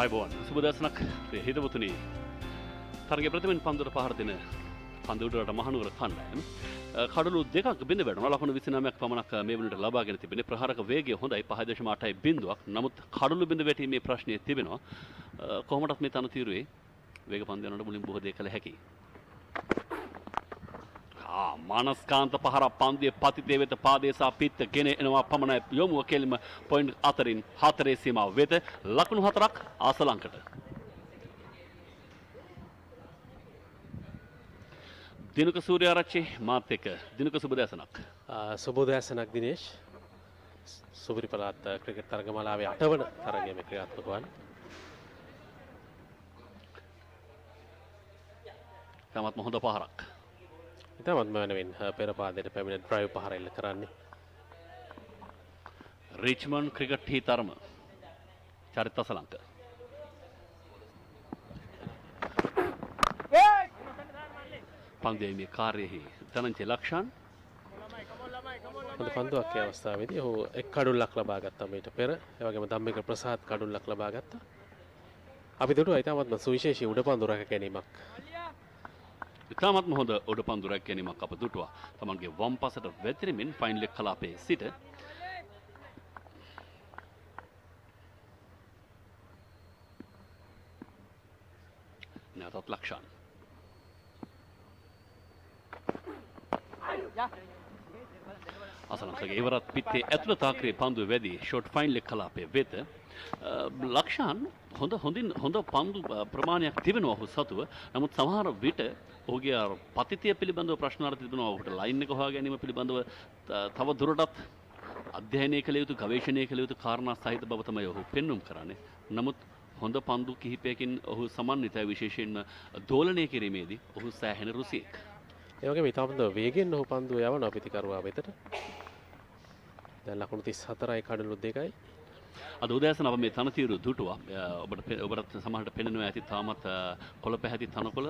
අයිබෝන් සුබ දවසක් හිතවතුනි තරගේ ප්‍රතිමෙන් පන්දුවට පහර දෙන පන්දුවලට මහනුවර කණ්ඩායම කඩලු දෙකක් බිඳ වැටුණා ලකුණු 29ක් පමණක් මේ වෙනට ලබාගෙන තිබෙනවා ප්‍රහාරක වේගය හොඳයි 5.8යි බිඳුවක් නමුත් කඩලු බිඳ වැටීමේ ප්‍රශ්නය තිබෙනවා කොහොමදත් මේ තනතිරුවේ වේග පන්දු යනකොට මුලින් බොහෝ දේ කළ හැකියි මානස්කාන්ත පහර පන්දුවේ පතිතේ වෙත පාදේ සහ පිත්ත ගෙන එනවා පමණයි යොමුව කෙලිම පොයින්ට් 4න් 4 සීමාව වෙත ලකුණු 4ක් ආසලංකට දිනක සූර්යාරච්චි මාත් එක්ක දිනක සුබදෑසනක්. සුබෝදෑසනක් දිනේෂ්. සුපිරි පළාත් ක්‍රිකට් තරගමාලාවේ 8 වන තරගයේ මේ ක්‍රියාත්මක වන්නේ. තමත්ම හොඳ පහරක්. ඉතාමත්ම වෙනවින් පෙර පාදයට පැමිණ ඩ්‍රයිව් පහර එල්ල කරන්නේ. රිච්මන්ඩ් ක්‍රිකට් හිතරම චරිත අසලංක. පන්දුවේ කාර්යයේ ධනංජය ලක්ෂාන් හොඳ පන්දුවක් ඒ අවස්ථාවේදී ඔහු එක් කඩුල්ලක් ලබා ගත්තා මීට පෙර. ඒ වගේම ධම්මික ප්‍රසාද් කඩුල්ලක් ලබා ගත්තා. අපි දුටුවා ඉතාමත්ම සුවිශේෂී උඩ පන්දු රැක ගැනීමක්. ඉතාමත්ම හොඳ උඩ පන්දු රැක ගැනීමක් අප දුටුවා. තමන්ගේ වම් පසට වැතිරෙමින් ෆයින් ලෙග් කලාපයේ සිට නැවතත් ලක්ෂාන්. අසලංකගේ ඉවරත් පිත්තේ ඇතුළත ආක්‍රේ පන්දුව වැඩි ෂොට් ෆයින් ලෙග් කලාපයේ වෙත ලක්ෂාන් හොඳ පන්දු ප්‍රමාණයක් තිබෙනවා ඔහු සතුව. නමුත් සමහර විට ඔහුගේ පතිතිය පිළිබඳව ප්‍රශ්නාර්ථ තිබෙනවා. ඔහුට ලයින් එක හොයා ගැනීම පිළිබඳව තව දුරටත් අධ්‍යයනය කළ යුතු ගවේෂණය කළ යුතු කාරණා සහිත බව තමයි ඔහු පෙන්වුම් කරන්නේ. නමුත් හොඳ පන්දු කිහිපයකින් ඔහු සමන්විතයි. විශේෂයෙන්ම දෝලනය කිරීමේදී ඔහු සෑහෙන රුසියෙක්. ඒ වගේම ඉතාමත් වේගෙන් ඔහු පන්දුව යවනවා පිටිකරුවා වෙතට. දැන් ලකුණු 34යි කඩලු 2යි. අද උදෑසන අප මේ තනතිරු දුටුවා. ඔබට සමහරට පෙනෙනවා ඇති තාමත් කොළ පැහැති තනකොළ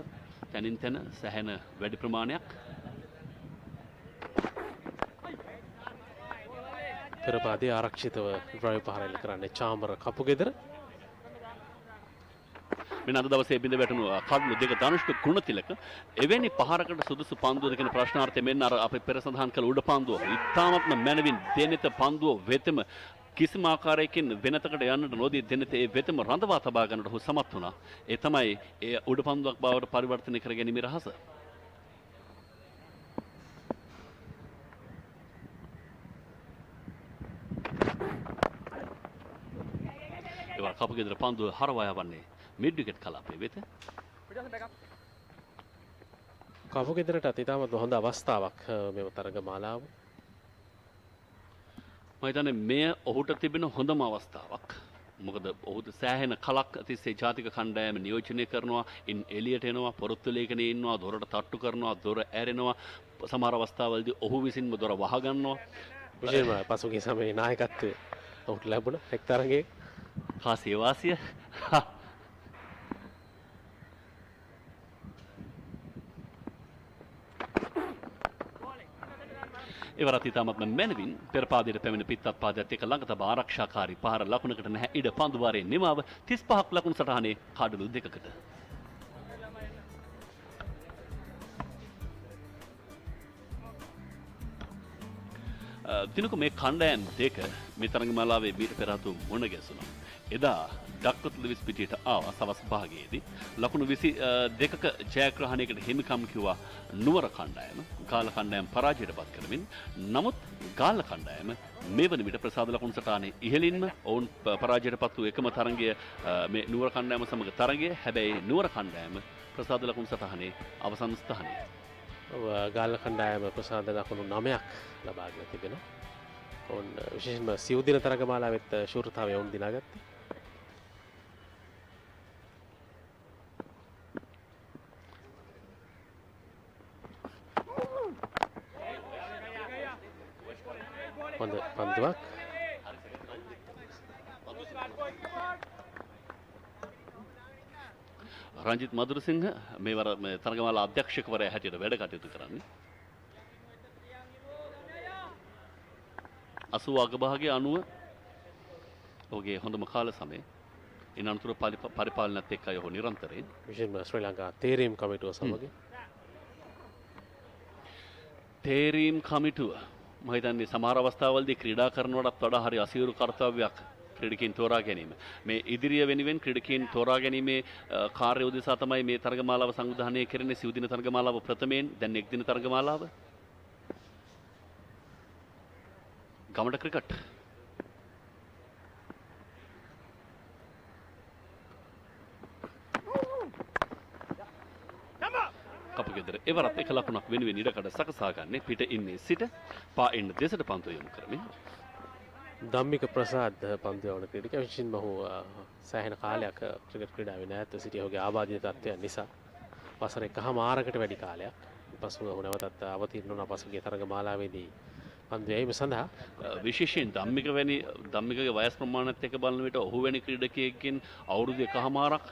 තනින් තන සැහැණ වැඩි ප්‍රමාණයක්. පෙරපාදේ ආරක්ෂිතව ඩ්‍රයිව් පහර එල්ල කරන්නේ චාමර කපුගෙදර. මෙන්න අද දවසේ බිඳ වැටුණු කඩලු දෙක ධනුෂ්ක ගුණතිලක එවැනි පහරකට සුදුසු පන්දුවද කියන ප්‍රශ්නාර්ථය මෙන්න අර අපි පෙර සඳහන් කළ උඩ පන්දුව ඉතාමත්ම මැනවින් දෙනෙත පන්දුව වෙතම කිසිම ආකාරයකින් වෙනතකට යන්නට නොදී දෙනෙත ඒ වෙතම රඳවා තබා ගන්නට ඔහු සමත් වුණා. ඒ තමයි ඒ උඩ පන්දුවක් බවට පරිවර්තනය කර ගැනීමේ රහස. ඒවා කපුගෙදර පන්දුව හරවා යවන්නේ මිඩ් විකට් කලාපයේ වෙත. කපුගෙදරට ඉතාමත් හොඳ අවස්ථාවක් මෙම තරගමාලාව. මම හිතන්නේ මෙය ඔහුට තිබෙන හොඳම අවස්ථාවක්. මොකද ඔහු සෑහෙන කලක් තිස්සේ ජාතික කණ්ඩායම නියෝජනය කරනවා, ඉන් එළියට එනවා, පොරොත්තු ලේඛනයේ ඉන්නවා, දොරට තට්ටු කරනවා, දොර ඇරෙනවා. සමහර අවස්ථාවලදී ඔහු විසින්ම දොර වහ ගන්නවා. විශේෂයෙන්ම පසුගිය සමයේ නායකත්වය ඔහුට ලැබුණ එක් තරගයක කාසිය වාසිය එවරත් ඉතාමත්ම මැනවින් පෙර පාදයට පැමිණ පිත්තත් පාදයට එක ළඟ තබා ආරක්ෂාකාරී පහර ලකුණකට නැහැ. ඉඩ පන්දු වාරයේ නිමාව 35ක් ලකුණු සටහනේ කඩලු දෙකකට. දිනක මේ කණ්ඩායම් දෙක මේ තරගමාලාවේ මීට පෙර ආතු මුණ ගැසුණා. එදා ඩක්කොත් ලිවිස් පිටියට ආවා සවස් භාගයේදී ලකුණු 22ක ජයග්‍රහණයකට හිමිකම් කිව්වා නුවර කණ්ඩායම. ගාල්ල කණ්ඩායම පරාජයට පත් කරමින් නමුත් ගාල්ල කණ්ඩායම මේ වන විට ප්‍රසාද ලකුණු සටහනේ ඉහළින්ම ඔවුන් පරාජයට පත් වූ එකම තරගය මේ නුවර කණ්ඩායම සමග තරගය. හැබැයි නුවර කණ්ඩායම ප්‍රසාද ලකුණු සටහනේ අවසන් ස්ථානයේ. ගාල්ල කණ්ඩායම ප්‍රසාද ලකුණු 9ක් ලබාගෙන තිබෙනවා. ඔවුන් විශේෂයෙන්ම සිව් දින තරගමාලාවෙත් ශූරතාවය ඔවුන් දිනාගත්තේ. හොඳ පන්දුවක්. රංජිත් මදුරසිංහ මේවර තරගමාලා අධ්‍යක්ෂකවරයා හැටියට වැඩ කටයුතු කරන්නේ. 80 අගභාගයේ 90 ඔහුගේ හොඳම කාල සමය. ඉන් අනතුරු පරිපාලනයත් එක්කයි ඔහු නිරන්තරයෙන් විශේෂයෙන්ම ශ්‍රී ලංකා තේරීම් කමිටුව සමග තේරීම් කමිටුව මම හිතන්නේ සමහර අවස්ථාවලදී ක්‍රීඩා කරනවටත් වඩා හරි අසීරු කර්තව්‍යයක් ක්‍රීඩකයන් තෝරා ගැනීම. මේ ඉදිරිය වෙනුවෙන් ක්‍රීඩකයන් තෝරා ගැනීමේ කාර්ය උදෙසා තමයි මේ තරගමාලාව සංවිධානය කරන්නේ. සිව් දින තරගමාලාව ප්‍රථමයෙන් දැන් එක් දින තරගමාලාව. ගමඩ ක්‍රිකට් කපුගෙදර ගෙදර එවරත් එක ලකුණක් වෙනුවෙන් ඉඩකඩ සකසා ගන්නේ පිට ඉන්නේ සිට පා එන්න දෙසට පන්දු යොමු කරමින්. ධම්මික ප්‍රසාද් පන්දු යවන ක්‍රීඩකයා විශේෂයෙන්ම ඔහු සෑහෙන කාලයක් ක්‍රිකට් ක්‍රීඩාවේ නැවත සිටි ඔහුගේ ආබාධිත තත්ත්වයන් නිසා වසර එකහමාරකට වැඩි කාලයක් පසුව ඔහු නැවතත් අවතීර්ණ වුණා පසුගිය තරගමාලාවේදී පන්දු යැවීම සඳහා. විශේෂයෙන් ධම්මිකගේ වයස් ප්‍රමාණයත් එක්ක බලන විට ඔහු වැනි ක්‍රීඩකයෙක්ගෙන් අවුරුදු එකහමාරක්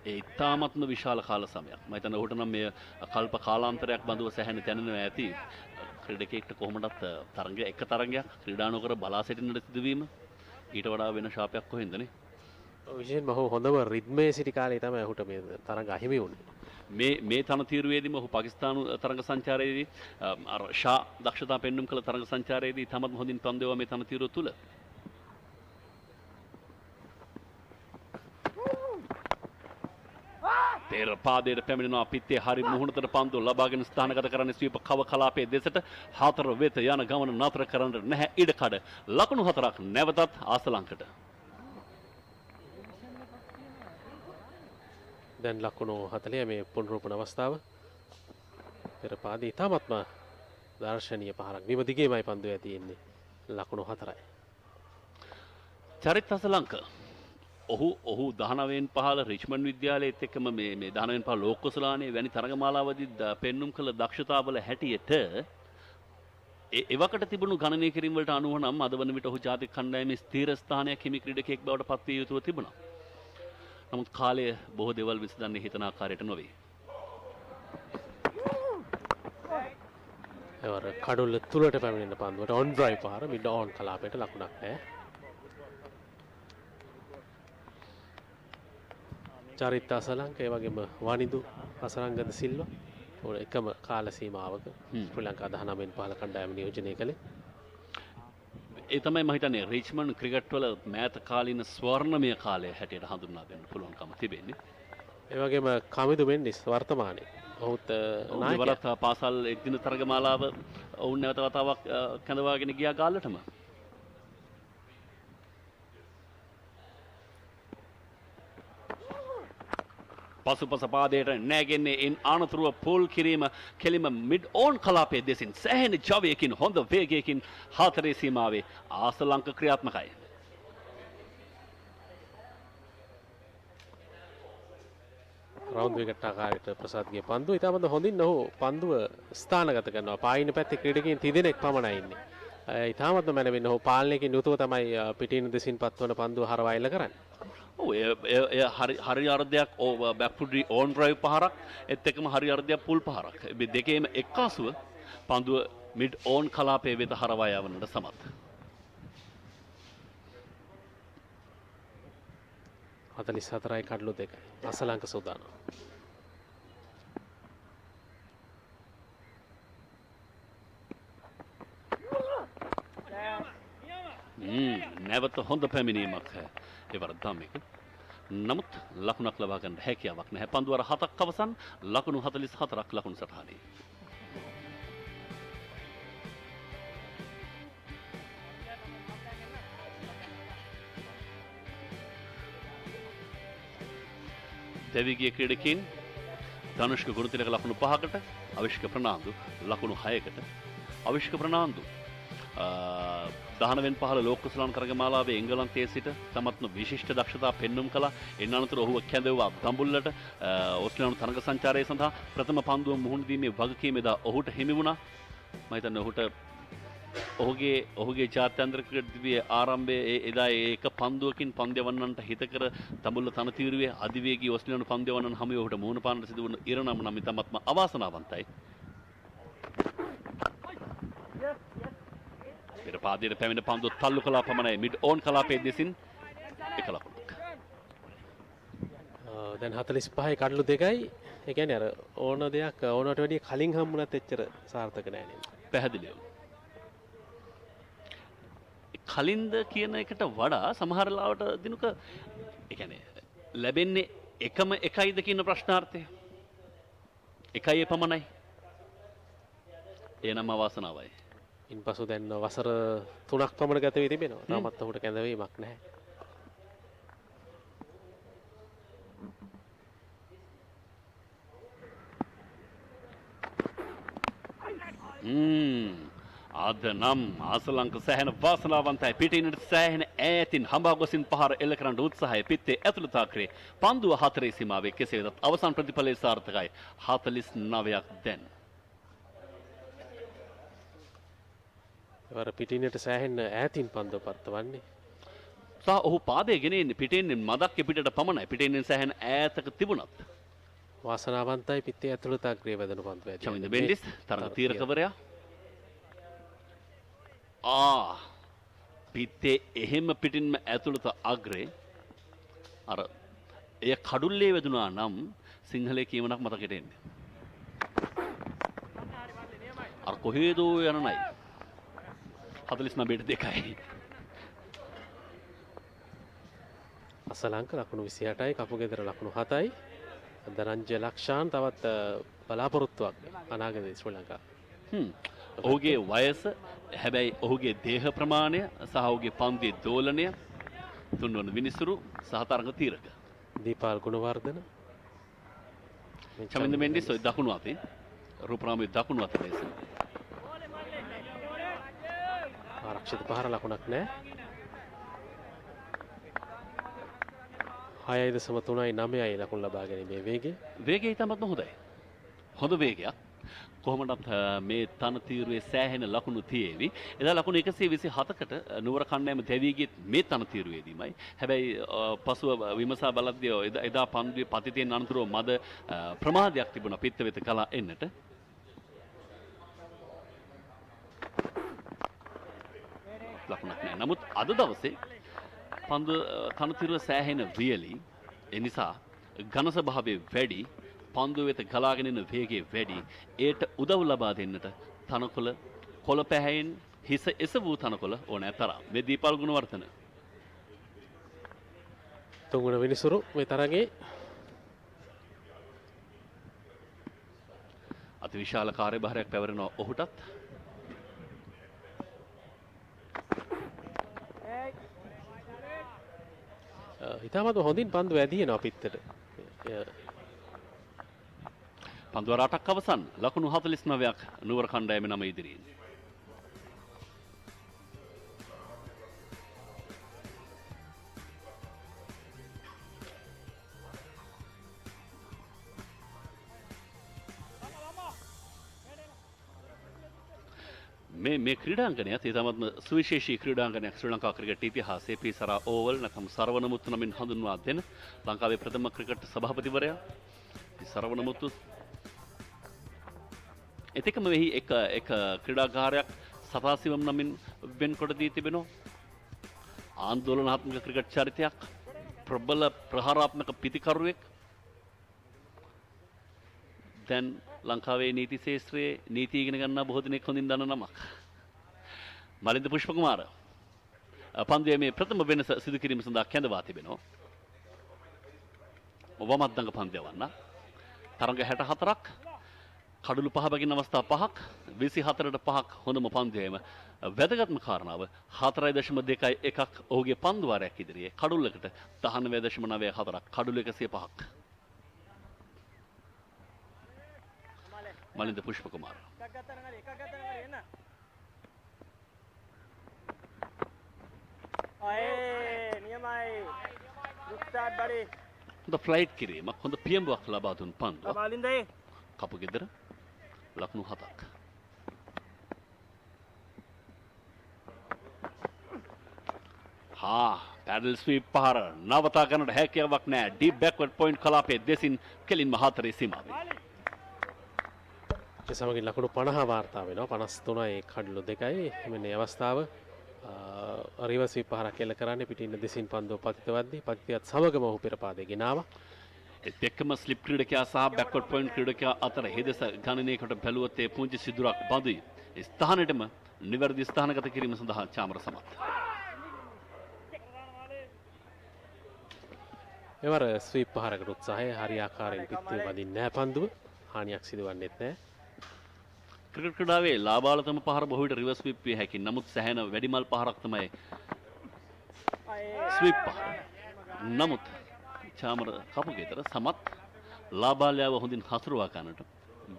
ඒ ඉතාමත්ම විශාල කාල සමයක්. මම හිතන්නේ ඔහුට නම් මේ කල්ප කාලාන්තරයක් බඳුව සැහැණ දැනෙනවා ඇති. ක්‍රීඩකයෙක්ට කොහොමදත් එක තරගයක් ක්‍රීඩා නොකර බලා සිටින්නට සිදුවීම ඊට වඩා වෙන ශාපයක් කොහෙන්දනේ. විශේෂයෙන්ම ඔහු හොඳම රිද්මයේ සිටි කාලේ තමයි ඔහුට මේ තරග අහිමි වුණේ. මේ තනතිරුවේදීම ඔහු පාකිස්තානු තරග සංචාරයේදී ෂා දක්ෂතා පෙන්눔 කළ තරග සංචාරයේදී තමත් හොඳින් පන්දු යවුවා මේ තනතිරුව තුල. තේර පාදයට පැමිණෙනවා පිත්තේ හරි මුහුණතට පන්දු ලබාගෙන ස්ථානගත කරන්නේ ස්වීප කව කලාපයේ දෙසට 4 වෙත යන ගමන නතර කරන්න නැහැ ඉඩකඩ ලකුණු 4ක් නැවතත් ආසලංකට. දැන් ලකුණු 40 මේ පුනරුපන අවස්ථාව. පෙර පාදයේ ඉතාමත්ම දර්ශනීය පහරක් නිම දිගේමයි පන්දුවේ තියෙන්නේ. ලකුණු 4යි. චරිත අසලංක ඔහු 19 පහළ රිච්මන්ඩ් විද්‍යාලයේත් එක්කම මේ 19 පහළ ලෝකකුසලානේ වැනි තරගමාලාවදී පෙන්눔 කළ දක්ෂතාවල හැටියට එවකට තිබුණු ගණනය කිරීම වලට අනුව නම් අද වන විට ඔහු ජාතික කණ්ඩායමේ ස්ථීර ස්ථානයක් හිමි ක්‍රීඩකයෙක් බවට පත් විය යුතුව තිබුණා. නමුත් කාලය බොහෝ දේවල් විසඳන්නේ හිතන ආකාරයට නොවේ. එවර කඩොල්ල තුලට පැමිණෙන පන්දුවට ඔන් ඩ්‍රයිව් පහර මිඩ් ඔන් කලාපයට ලකුණක් නැහැ. චරිත අසලංක ඒ වගේම වනිදු අසරංගද සිල්වා ඕන එකම කාල සීමාවක ශ්‍රී ලංකා 19 පහළ කණ්ඩායම නියෝජනය කළේ. ඒ තමයි මම හිතන්නේ රිච්මන්ඩ් ක්‍රිකට් වල මෑත කාලීන ස්වර්ණමය කාලය හැටියට හඳුන්වා දෙන්න පුළුවන්කම තිබෙන්නේ. ඒ වගේම කමිදු මෙන්ඩිස් වර්තමානයේ ඔහුත් නායකවරත් පාසල් එක්දින තරගමාලාව ඔවුන් නැවත වතාවක් කැඳවාගෙන ගියා ගාල්ලටම. පසුපස පාදයට නෑගෙන්නේ ඉන් අනතුරුව පෝල් කිරීම කෙලිම මිඩ් ඕන් කලාපයේ දෙසින් සෑහෙන ජවයකින් හොඳ වේගයකින් 4 සීමාවේ ආසලංක ක්‍රියාත්මකයි. රවුන්ඩ් විකට් ආකාරයට ප්‍රසාද්ගේ පන්දුව ඉතාමත් හොඳින් ඔහු පන්දුව ස්ථානගත කරනවා. පායින පැත්තේ ක්‍රීඩකයන් 30 දෙනෙක් පමණයි ඉන්නේ. ඉතාමත් මැනවින් ඔහු පාලනයකින් යුතුව තමයි පිටින් දෙසින් පත්වන පන්දුව හරවා එල්ල කරන්නේ. හරි අර්ධයක් බැක්ෆුඩි ඕන් ඩ්‍රයිව් පහරක් එත් එක්කම හරි අර්ධයක් පුල් පහරක්. මේ දෙකේම එක්කාසුව පන්දුව මිඩ් ඕන් කලාපයේ වෙත හරවා යවන්නට සමත්. 44යි කඩලු 2යි. අසලංක සූදානම්. නැවත හොඳ පැමිණීමක් එවර ධම්මික. නමුත් ලකුණක් ලබා ගන්න හැකියාවක් නැහැ. පන්දුවර 7ක් අවසන් ලකුණු 44ක් ලකුණු සටහනේ. දෙවිගිය ක්‍රීඩකයන් ධනුෂ්ක ගුණතිලක ලකුණු 5කට, අවිෂ්ක ප්‍රනාන්දු ලකුණු 6කට. අවිෂ්ක ප්‍රනාන්දු 19 පහළ ලෝක කුසලාන තරගමාලාවේ එංගලන්තයේ සිට තමත්ම විශිෂ්ට දක්ෂතා පෙන්눔 කළා. එන්න අනතුරු ඔහුව කැඳවුවා දඹුල්ලට ඕස්ට්‍රේලියානු තරග සංචාරය සඳහා ප්‍රථම පන්දුව මුහුණ දීමේ වගකීම එදා ඔහුට හිමි වුණා. මම හිතන්නේ ඔහුගේ ජාත්‍යන්තර ක්‍රිකට් දිවියේ ආරම්භයේ එදා ඒක පන්දුවකින් පන්දවන්නන්ට හිත කර දඹුල්ල තනතිරුවේ අධිවේගී ඕස්ට්‍රේලියානු පන්දවන්නන් හැම ඔහුට මුහුණ පාන්නට සිදු වුණ ඉරණම නම් ඉතාමත්ම අවාසනාවන්තයි. පෙර පාදයට පැමිණ පන්දුව තල්ලු කළා පමණයි මිඩ් ඕන් කලාපයේ දෙසින් එක ලකුණක්. දැන් 45යි කඩලු 2යි. ඒ කියන්නේ අර ඕන දෙයක් ඕනට වැඩිය කලින් හම්බුණත් එච්චර සාර්ථක නෑ නේද? පැහැදිලිව. කලින්ද කියන එකට වඩා සමහර ලාවට දිනුක ඒ කියන්නේ ලැබෙන්නේ එකම එකයිද කියන ප්‍රශ්නාර්ථය. එකයි පමණයි. එනම අවාසනාවයි. ඉන්පසු දැන් වසර 3ක් පමණ ගත වී තිබෙනවා. තාමත් ඔහුට කැඳවීමක් නැහැ. අද නම් ආසලංක සෑහෙන වාසනාවන්තයි පිටිනට සෑහෙන ඈතින් හඹා ගොසින් පහර එල්ල කරන්න උත්සාහය පිත්තේ ඇතුළත අක්‍රේ පන්දුව 4 සීමාවේ කෙසේ වෙතත් අවසන් ප්‍රතිඵලයේ සාර්ථකයි 49ක් දැන්. වර පිටිනට සෑහෙන ඈතින් පන්දුව පත්තවන්නේ. සහ ඔහු පාදයේ ගෙනෙන්නේ පිටින්නේ මදක් පිටට පමණයි. පිටින්නේ සෑහෙන ඈතක තිබුණත් වාසනාවන්තයි පිත්තේ ඇතුළත අග්‍රේ වැදෙන පන්දුව ඇදී. චමින්ද බෙන්ඩිස් තරඟ තීරකවරයා. පිත්තේ එහෙම පිටින්ම ඇතුළත අග්‍රේ අර එය කඩුල්ලේ වැදුනා නම් සිංහලයේ කියමනක් මතකෙට එන්නේ. අර කොහේදෝ යන නයි 49ට 2යි. අසලංක ලකුණු 28යි කපුගෙදර ලකුණු 7යි. දරංජය ලක්ෂාන් තවත් බලාපොරොත්තුවක් අනාගතයේ ශ්‍රී ලංකාව. ඔහුගේ වයස හැබැයි ඔහුගේ දේහ ප්‍රමාණය සහ ඔහුගේ පන්දුවේ දෝලනය තුන්වන විනිසුරු සහ තරඟ තීරක. දීපාල් ගුණවර්ධන චමින්ද මෙන්ඩිස් ඔය දකුණු අතේ රූපරාමයේ දකුණු අත ලෙස ආරක්ෂිත පහර ලකුණක් නැහැ. 6.3.9යි ලකුණු ලබා ගැනීමේ වේගය. වේගය ඉතාමත් හොඳයි. හොඳ වේගයක්. කොහොමදත් මේ තනතිරුවේ සෑහෙන ලකුණු තියේවි. එදා ලකුණු 127කට නුවර කණ්ඩායම දැවී ගියත් මේ තනතිරුවේදීමයි. හැබැයි පසුව විමසා බලද්දී එදා පන්දුවේ පතිතෙන් අනතුරුව මද ප්‍රමාදයක් තිබුණා පිත්ත වෙත කලා එන්නට. ලකුණක් නෑ. නමුත් අද දවසේ පන්දු තනතිරුව සෑහෙන වියලි. ඒ නිසා ඝන ස්වභාවය වැඩි. පන්දුව වෙත ගලාගෙන එන වේගය වැඩි. ඒට උදව් ලබා දෙන්නට තනකොළ කොළ පැහැයෙන් හිස එසවූ තනකොළ ඕනෑ තරම්. මේ දීපාල් ගුණවර්ධන තුන්වන විනිසුරු මේ තරගේ අතිවිශාල කාර්යභාරයක් පැවරෙනවා ඔහුටත්. ඉතාමත් හොඳින් පන්දුව ඇදිනවා පිත්තට. පන්දුව 8ක් අවසන් ලකුණු 49ක් නුවර කණ්ඩායමේ නම ඉදිරියෙන්. මේ ක්‍රීඩාංගණයත් ඉතාමත්ම සුවිශේෂී ක්‍රීඩාංගණයක් ශ්‍රී ලංකා ක්‍රිකට් ඉතිහාසයේ පිසරා ඕවල් නැත්නම් සරවනමුත්තු නමින් හඳුන්වා දෙන ලංකාවේ ප්‍රථම ක්‍රිකට් සභාපතිවරයා සරවනමුත්තු එතෙකම වෙහි එක ක්‍රීඩාගාරයක් සතාසිවම් නමින් වෙන්කොට දී තිබෙනවා. ආందోලනාත්මක ක්‍රිකට් චරිතයක් ප්‍රබල ප්‍රහාරාත්මක පිතිකරුවෙක්. දැන් ලංකාවේ නීති ශාස්ත්‍රයේ නීති ඉගෙන ගන්නා බොහෝ දෙනෙක් හොඳින් දන්න නමක්. මලින්ද පුෂ්පකුමාර පන්දුවේ මේ ප්‍රථම වෙනස සිදු කිරීම සඳහා කැඳවා තිබෙනවා. වමත් දඟ පන්දුවවන්න. තරඟ 64ක් කඩළු පහ බැගින් අවස්ථා 5ක් 24ට 5ක් හොඳම පන්දුවේම වැදගත්ම කාරණාව 4.21ක් ඔහුගේ පන්දු වාරයක් ඉදිරියේ කඩුල්ලකට 19.94ක් කඩුළු 105ක්. මලින්ද පුෂ්පකුමාර හොඳ ෆ්ලයිට් කිරීමක් හොඳ පියඹුවක් ලබා දුන් පන්දුව කපුගෙදර ලකුණු 7ක්. පැඩල් ස්වීප් පහර නවතා ගන්නට හැකියාවක් නැහැ. ඩීප් බෑක්වර්ඩ් පොයින්ට් කලාපයේ දෙසින් කෙලින්ම 4 සීමාවේ. ඒ සමගින් ලකුණු 50 වාර්තා වෙනවා. 53යි කඩළු 2යි. මෙන්න අවස්ථාව රිවර්ස් ස්වීප් පහරක් එල්ල කරන්නේ පිටින් දෙසින් පන්දුව පතිතවද්දී පතිතයත් සමගම ඔහු පෙර පාදේ ගෙනාවා. ඒත් එක්කම ස්ලිප් ක්‍රීඩකයා සහ බෑක්වර්ඩ් පොයින්ට් ක්‍රීඩකයා අතර හේදස ගණනයකට බැලුවොත් ඒ පුංචි සිදුරක් බඳුයි. ස්ථානෙටම නිවැරදි ස්ථානගත කිරීම සඳහා චාමර සමත්. එවර ස්වීප් පහරකට උත්සාහය හරියාකාරයෙන් පිටේ වදින්නේ නැහැ පන්දුව. හානියක් සිදුවන්නේත් නැහැ. ක්‍රිකට් ක්‍රීඩාවේ ලාබාලතම පහර බොහෝ විට රිවර්ස් ස්වීප් විය හැකියි. නමුත් සැහැණ වැඩිමල් පහරක් තමයි ස්වීප් පහර. නමුත් චාමර කපුගෙදර සමත් ලාබාලයාව හොඳින් හසුරුවා ගන්නට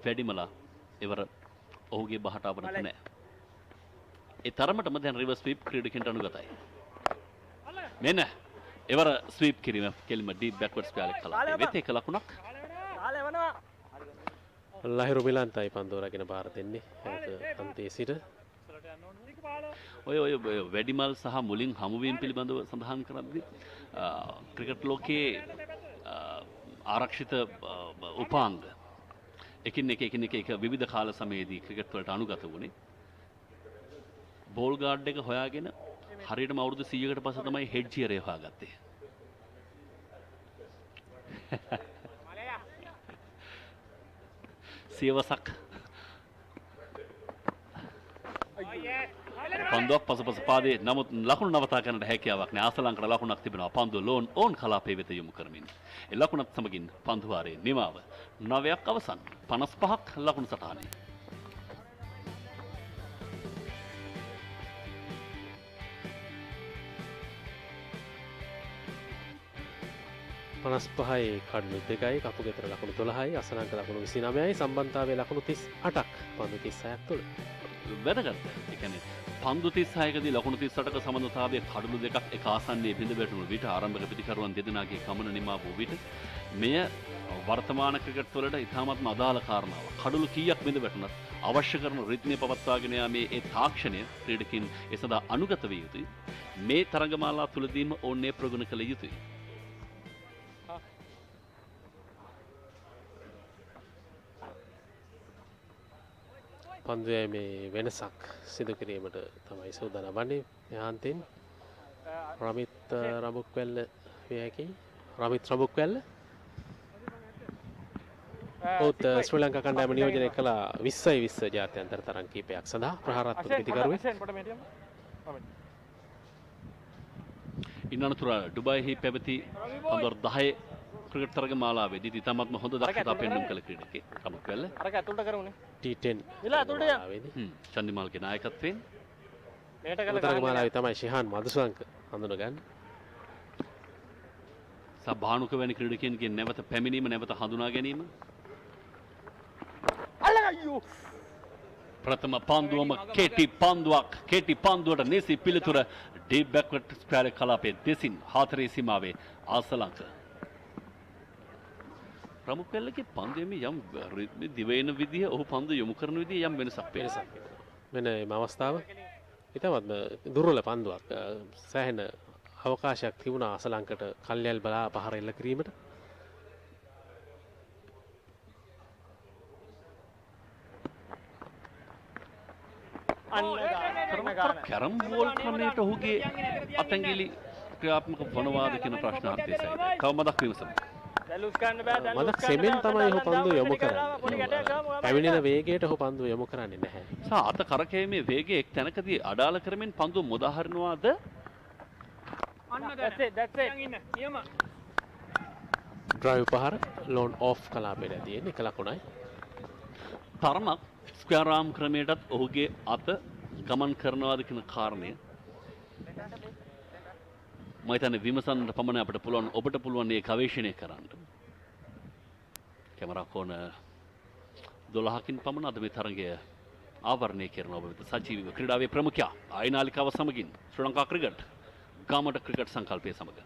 වැඩිමලා එවර ඔහුගේ බහට අවනත නැහැ. ඒ තරමටම දැන් රිවර්ස් ස්වීප් ක්‍රීඩකයන්ට අනුගතයි. මෙන්න එවර ස්වීප් කිරීම කෙලිම ඩීප් බෑක්වර්ඩ්ස් පෑලක් කළා. වෙත එක ලකුණක්. ලහිරු මිලන්තයි පන්දුව රැගෙන බාර දෙන්නේ. ඒක අන්තයේ සිට ඔය වැඩිමල් සහ මුලින් හමුවීම පිළිබඳව සඳහන් කරද්දී ක්‍රිකට් ලෝකයේ ආරක්ෂිත උපාංග එකින් එක විවිධ කාල සමයේදී ක්‍රිකට් වලට අනුගත වුණේ. බෝල් ගාඩ් එක හොයාගෙන හරියටම අවුරුදු 100කට පස්සේ තමයි හෙඩ්ජියරේ හොයාගත්තේ. සියවසක් පන්දුවක් පසුපස පාදේ නමුත් ලකුණු නවතා ගන්නට හැකියාවක් නැහැ. ආසලංකට ලකුණක් තිබෙනවා. පන්දුව ලෝන් ඕන් කලාපයේ වෙත යොමු කරමින්. ඒ ලකුණත් සමගින් පන්දු වාරයේ නිමාව 9ක් අවසන්. 55ක් ලකුණු සටහනේ. පනස් පහයි කඩලු දෙකයි කපු ගෙතර ලකුණු 12යි අසලංක ලකුණු 29යි සම්බන්ධතාවයේ ලකුණු 38ක් පන්දු 36ක් තුළ වැදගත්. ඒ කියන්නේ පන්දු 36කදී ලකුණු 38ක සම්බන්ධතාවයේ කඩලු දෙකක් එක ආසන්නයේ බිඳ වැටුණු විට ආරම්භක පිටිකරුවන් දෙදෙනාගේ ගමන නිමා වූ විට මෙය වර්තමාන ක්‍රිකට් වලට ඉතාමත්ම අදාළ කාරණාවක්. කඩලු කීයක් බිඳ වැටුණත් අවශ්‍ය කරන රිද්මය පවත්වාගෙන යාමේ ඒ තාක්ෂණය ක්‍රීඩකින් ඒ සඳහා අනුගත විය යුතුයි. මේ තරඟමාලා තුලදීම ඕනේ ප්‍රගුණ කළ යුතුයි. පන්දුවේ මේ වෙනසක් සිදු කිරීමට තමයි සූදානම් වන්නේ. මෙහාන්තෙන් රමිත් රඹුක්වැල්ල වේකි. රමිත් රඹුක්වැල්ල ඔත් ශ්‍රී ලංකා කණ්ඩායම නියෝජනය කළ 20 ජාත්‍යන්තර තරඟ කීපයක් සඳහා ප්‍රහාරාත්මක පිටිකරුවෙක්. ඉන්නතුර ඩුබායිහි පැවති පන්දුවර 10 ක්‍රිකට් තරගමාලාවේදී ඉතාමත්ම හොඳ දක්ෂතා පෙන්වීම කළ ක්‍රීඩකෙක් රඹුක්වැල්ල. අරක ඇතුළට කරුනේ. T10 චන්දිමාල්ගේ නායකත්වයෙන් මේකට කළ තරගමාලාවේ තමයි ශිහාන් මදුසංක හඳුනගන්නේ. සබානුක වැනි ක්‍රීඩකයන්ගේ නැවත පැමිණීම නැවත හඳුනා ගැනීම. අල්ලගයෝ ප්‍රථම පන්දුවම කෙටි පන්දුවට නිසි පිළිතුර ඩීප් බෑක්වර්ඩ් ස්ක්වයර් කලාපයේ දෙසින් 4 සීමාවේ ආසලංක. රමුක්වැල්ලගේ පන්දුවේ යම් දිවයින විදිය ඔහු පන්දු යොමු කරන විදිය යම් වෙනසක් වෙනසක්. මෙන්න මේ අවස්ථාව ඉතාමත්ම දුර්වල පන්දුවක්. සෑහෙන අවකාශයක් තිබුණා අසලංකට කල්යල් බලා පහර එල්ල කිරීමට. කැරම් බෝල් ක්‍රමයට ඔහුගේ අතැඟිලි ක්‍රියාත්මක වනවාද කියන ප්‍රශ්නාර්ථය සහිතයි. කවමදක් විමසමු. මදක් සෙමෙන් තමයි ඔහු පන්දුව යොමු කරන්නේ. පැමිණෙන වේගයට ඔහු පන්දුව යොමු කරන්නේ නැහැ. අත කරකැවීමේ වේගය එක් තැනකදී අඩාල කරමින් පන්දුව මුදාහරිනවාද? ඩ්‍රයිව් පහර ලෝන් ඔෆ් කලාපයට තියෙන එක ලකුණයි. තරමක් ස්ක්වයර් ආම් ක්‍රමයටත් ඔහුගේ අත ගමන් කරනවාද කියන කාරණය මම හිතන්නේ විමසන්නට පමණ අපිට පුළුවන් ඔබට පුළුවන් මේ ගවේෂණය කරන්න. කැමරා කෝණ 12කින් පමණ අද මේ තරගය ආවරණය කරන ඔබ වෙත සජීවීව ක්‍රීඩාවේ ප්‍රමුඛයා ආයනාලිකාව සමගින් ශ්‍රී ලංකා ක්‍රිකට් ගාමට ක්‍රිකට් සංකල්පය සමග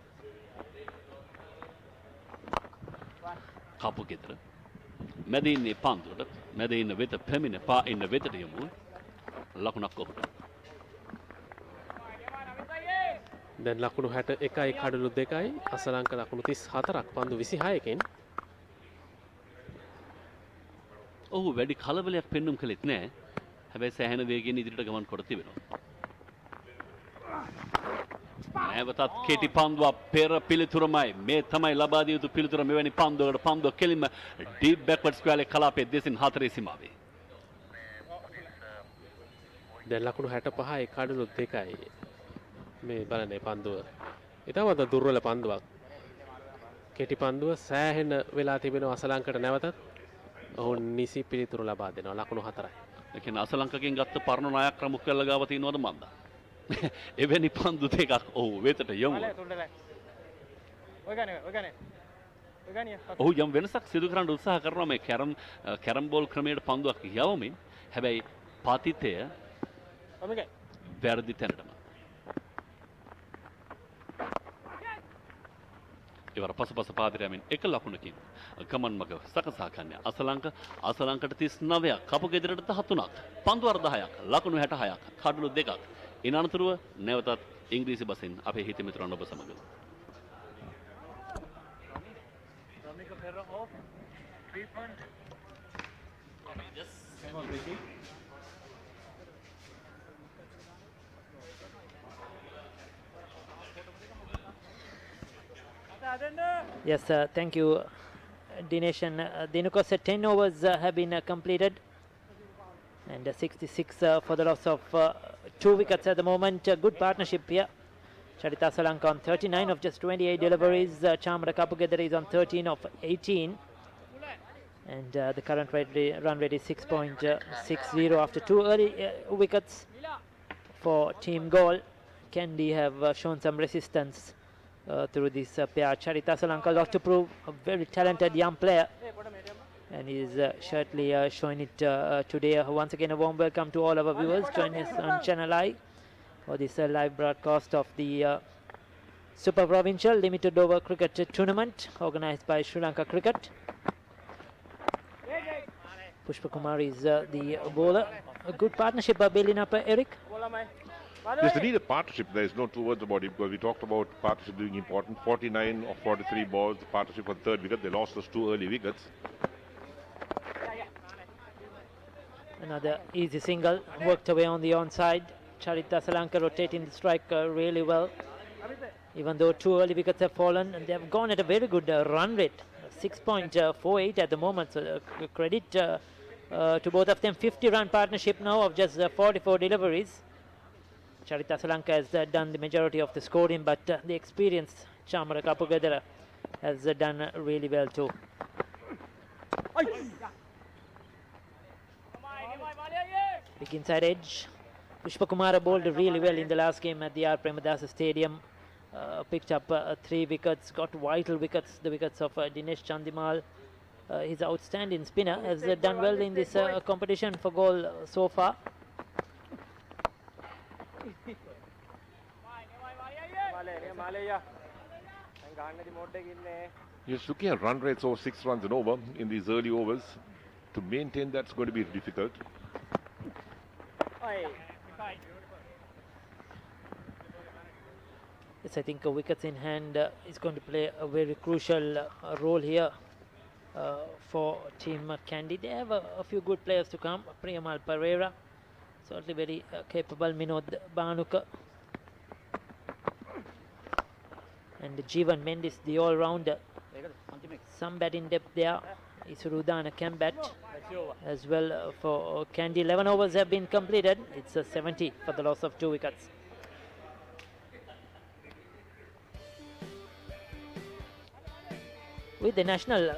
කපු ගෙදර මැද ඉන්නේ පන්දුවට මැද ඉන්න වෙත පැමිණ පා ඉන්න වෙතට යමු ලකුණක් ඔබට. දැන් ලකුණු 61යි කඩලු 2යි අසලංක ලකුණු 34ක් පන්දු 26කින්. ඔහු වැඩි කලබලයක් පෙන්නුම් කළෙත් නෑ. හැබැයි සෑහෙන වේගයෙන් ඉදිරියට ගමන් කොට තිබෙනවා. නැවතත් කෙටි පන්දුවක් පෙර පිළිතුරමයි මේ තමයි ලබා දිය යුතු පිළිතුර. මෙවැනි පන්දුවකට පන්දුව කෙලින්ම ඩීප් බෑක්වර්ඩ් ස්ක්වයර් කලාපයේ දෙසින් 4 සීමාවේ. දැන් ලකුණු 65යි කඩලු 2යි මේ බලන්නේ පන්දුව. ඊටමත් දුර්වල පන්දුවක්. කෙටි පන්දුව සෑහෙන වෙලා තිබෙනවා අසලංකට නැවතත්. ඔහු නිසි පිළිතුරු ලබා දෙනවා ලකුණු 4යි. ඒ කියන්නේ අසලංකගෙන් ගත්ත පරණ නායක රමුක්වැල්ල ගාව තියෙනවද මන්ද? එවැනි පන්දු දෙකක් ඔහු වෙතට යමු. ඔහු යම් වෙනසක් සිදු කරන්න උත්සාහ කරනවා මේ කැරම් බෝල් ක්‍රමයට පන්දුවක් යවමින්. හැබැයි පතිතය ඔමගේ වැරදි තැනටම. ඉවර පසුපස පාදරයමින් එක ලකුණකින් ගමන් මග සකසා ගන්න අසලංකට 39ක් කපු ගෙදරට 13ක් පන්දුවර 10ක් ලකුණු 66ක් කඩලු 2ක් ඉන් අනතුරුව නැවතත් ඉංග්‍රීසි බසින් අපේ හිත මිතුරන් ඔබ සමග Yes, thank you, Dinesh and Dinuko's 10 overs have been completed, and 66 for the loss of 2 wickets at the moment. Good partnership here. Charita Salanka on 39 of just 28 deliveries. Chamara Kapugedere is on 13 of 18, and the current run rate is 6.60 after 2 early wickets for Team Galle. Kandy have shown some resistance through this pair. Charita Salanka, lot to prove, a very talented young player, and is certainly showing it today. Once again, a warm welcome to all our viewers joining us on Channel I for this live broadcast of the Super Provincial Limited Over Cricket Tournament organised by Sri Lanka Cricket. Pushpa Kumar is the bowler. A good partnership building up, Eric. Yes, they need a partnership. There is no two words about it, because we talked about partnership being important. 49 of 43 balls, the partnership for the third wicket. They lost those 2 early wickets. Another easy single, worked away on the onside. Charita Salanka rotating the strike really well. Even though 2 early wickets have fallen, and they have gone at a very good run rate, 6.48 at the moment. So credit to both of them. 50-run partnership now of just 44 deliveries. Charita Salanka has done the majority of the scoring, but the experienced Chamara Kapugedera has done really well too. Big inside edge. Pushpa Kumara bowled really well in the last game at the R. Premadasa Stadium. Picked up 3 wickets, got vital wickets, the wickets of Dinesh Chandimal. His outstanding spinner has done well in this competition for Galle so far. Yes, looking at run rates over 6 runs and over in these early overs, to maintain that's going to be difficult. Yes, I think wickets in hand is going to play a very crucial role here for Team Kandy. They have a few good players to come. Priyamal Pereira, certainly very capable. Minod Banuka and Jeevan Mendis, the all-rounder. Some batting depth there. Isurudana can bat as well for Kandy. 11 overs have been completed. It's a 70 for the loss of 2 wickets. With the national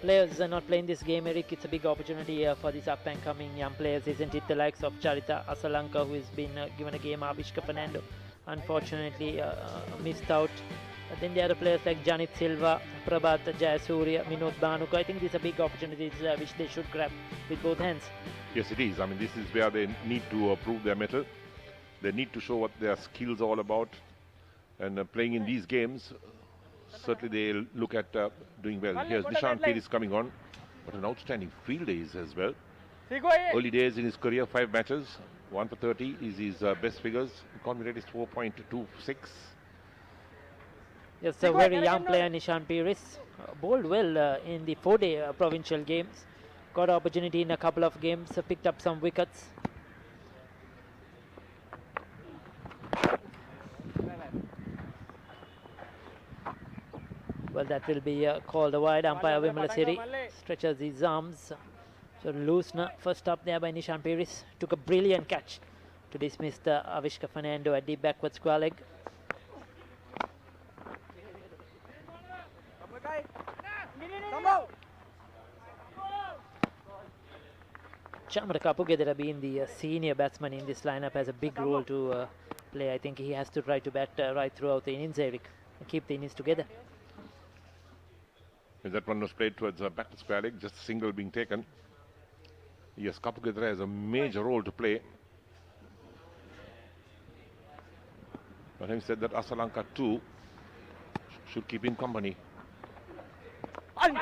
players not playing this game, Eric, it's a big opportunity for these up-and-coming young players, isn't it? The likes of Charita Asalanka, who has been given a game, Avishka Fernando, unfortunately missed out. Then there are players like Janit Silva, Prabhat Jayasuriya, Minod Banuka. I think these are big opportunities which they should grab with both hands. Yes, it is. I mean, this is where they need to prove their mettle. They need to show what their skills are all about. And playing in these games, certainly they'll look at doing well. Here's Nishan Peiris coming on. What an outstanding field he is as well. Early days in his career, 5 matches, 1 for 30 is his best figures. Economy rate is 4.26. Yes, a very young player, Nishan Peiris. Bowled well in the 4-day provincial games. Got opportunity in a couple of games, picked up some wickets. Well, that will be called a wide. Umpire Vimala Siri stretches his arms. So loosener first up there by Nishan Peiris. Took a brilliant catch to dismiss the Avishka Fernando at deep backward square leg. Chamara Kapugedera, being the senior batsman in this lineup, has a big role to play. I think he has to try to bat right throughout the innings, Eric, and keep the innings together. And that one was played towards back to square leg, just a single being taken. Yes, Kapukethra has a major role to play. But having said that, Asalanka too should keep in company. So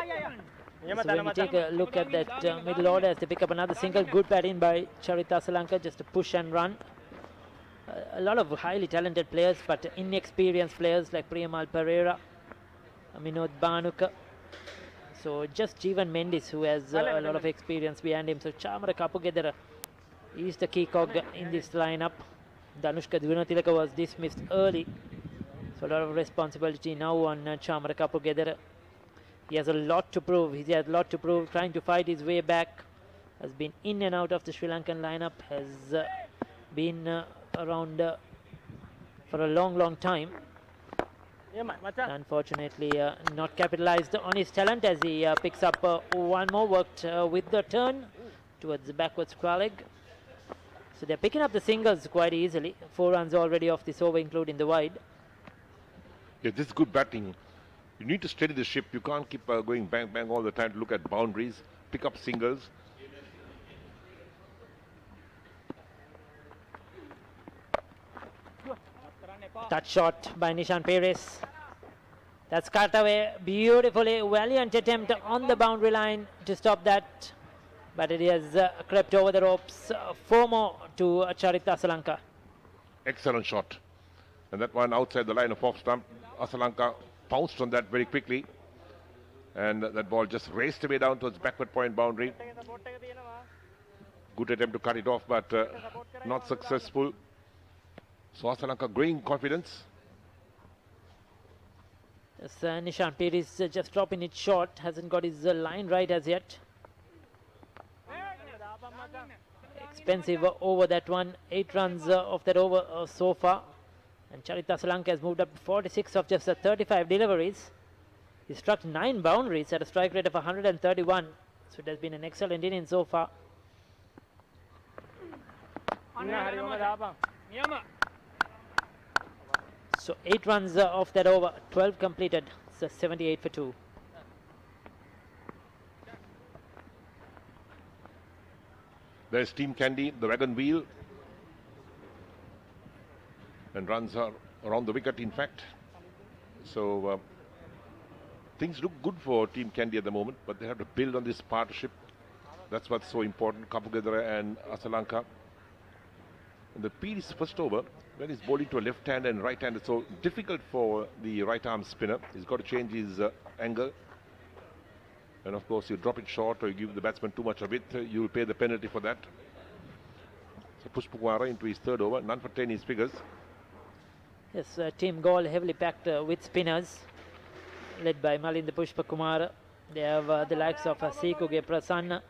when we take a look at that middle order as they pick up another single, good batting by Charita Asalanka, just a push and run. A lot of highly talented players, but inexperienced players like Priyamal Pereira, Minod Banuka. So just Jeevan Mendis, who has a lot of experience behind him. So Chamara Kapukethra is the key cog in this lineup. Danushka Dwinatilaka was dismissed early. So a lot of responsibility now on Chamara Kapukethra. He has a lot to prove. He has a lot to prove, trying to fight his way back. Has been in and out of the Sri Lankan lineup. Has been around for a long time. Unfortunately, not capitalized on his talent as he picks up one more. Worked with the turn towards the backward square leg. So they're picking up the singles quite easily. 4 runs already off this over, including the wide. Yeah, this is good batting. You need to steady the ship. You can't keep going bang bang all the time to look at boundaries, pick up singles. Touch shot by Nishan Perez. That's cut away beautifully. Valiant attempt on the boundary line to stop that. But it has crept over the ropes. 4 more to Charita Asalanka. Excellent shot. And that one outside the line of off stump. Asalanka pounced on that very quickly. And that ball just raced away down towards backward point boundary. Good attempt to cut it off, but not successful. So Asalanka growing confidence. Yes, Nishan Perez just dropping it short. Hasn't got his line right as yet. Expensive over that one. 8 runs of that over so far. And Charita Asalanka has moved up to 46 of just 35 deliveries. He struck 9 boundaries at a strike rate of 131. So it has been an excellent inning so far. So 8 runs off that over, 12 completed. So 78 for 2. There's Team Kandy, the wagon wheel. And runs are around the wicket, in fact. So things look good for Team Kandy at the moment, but they have to build on this partnership. That's what's so important. Kapukethra and Asalanka. And the Perez first over, when he's bowling to a left hand and right hand, it's so difficult for the right arm spinner. He's got to change his angle. And of course, you drop it short or you give the batsman too much of it, you'll pay the penalty for that. So Pushpakumara into his third over, none for 10 his figures. Yes, Team Galle heavily packed with spinners, led by Malinda Pushpakumara. They have the likes of Sikuge Prasanna.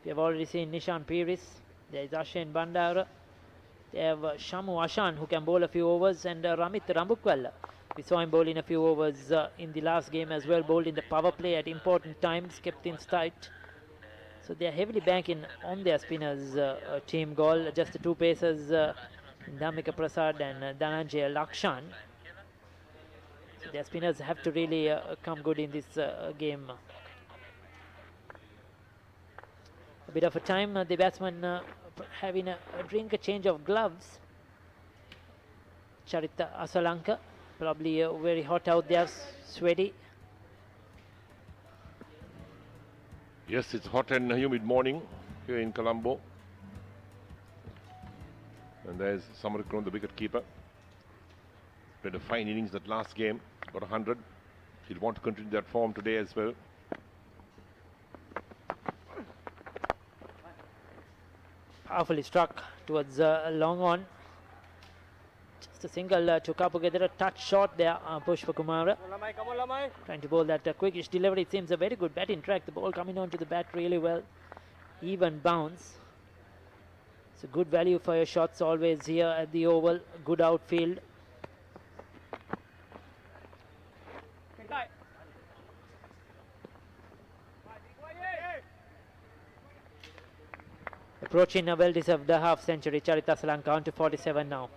We have already seen Nishan Perez. There is Ashen Bandara. They have Shamu Ashan, who can bowl a few overs, and Ramit Rambukwala. We saw him bowl in a few overs in the last game as well, bowled in the power play at important times, kept things tight. So they are heavily banking on their spinners, Team Galle. Just the 2 pacers, Dhammika Prasad and Dhananjay Lakshan. So their spinners have to really come good in this game. A bit of a time, the batsman having a drink, a change of gloves. Charita Asalanka, probably very hot out there, sweaty. Yes, it's hot and humid morning here in Colombo. And there's Samarakron, the wicket keeper. Played a fine innings that last game, got 100. He'll want to continue that form today as well. Powerfully struck towards long on. Just a single to Kapukethra, touch shot there, Pushpakumara. Trying to bowl that quickish delivery. It seems a very good batting track. The ball coming onto the bat really well. Even bounce. It's a good value for your shots always here at the Oval. Good outfield. Approaching a well-deserved half century. Charita Asalanka on to 47 now.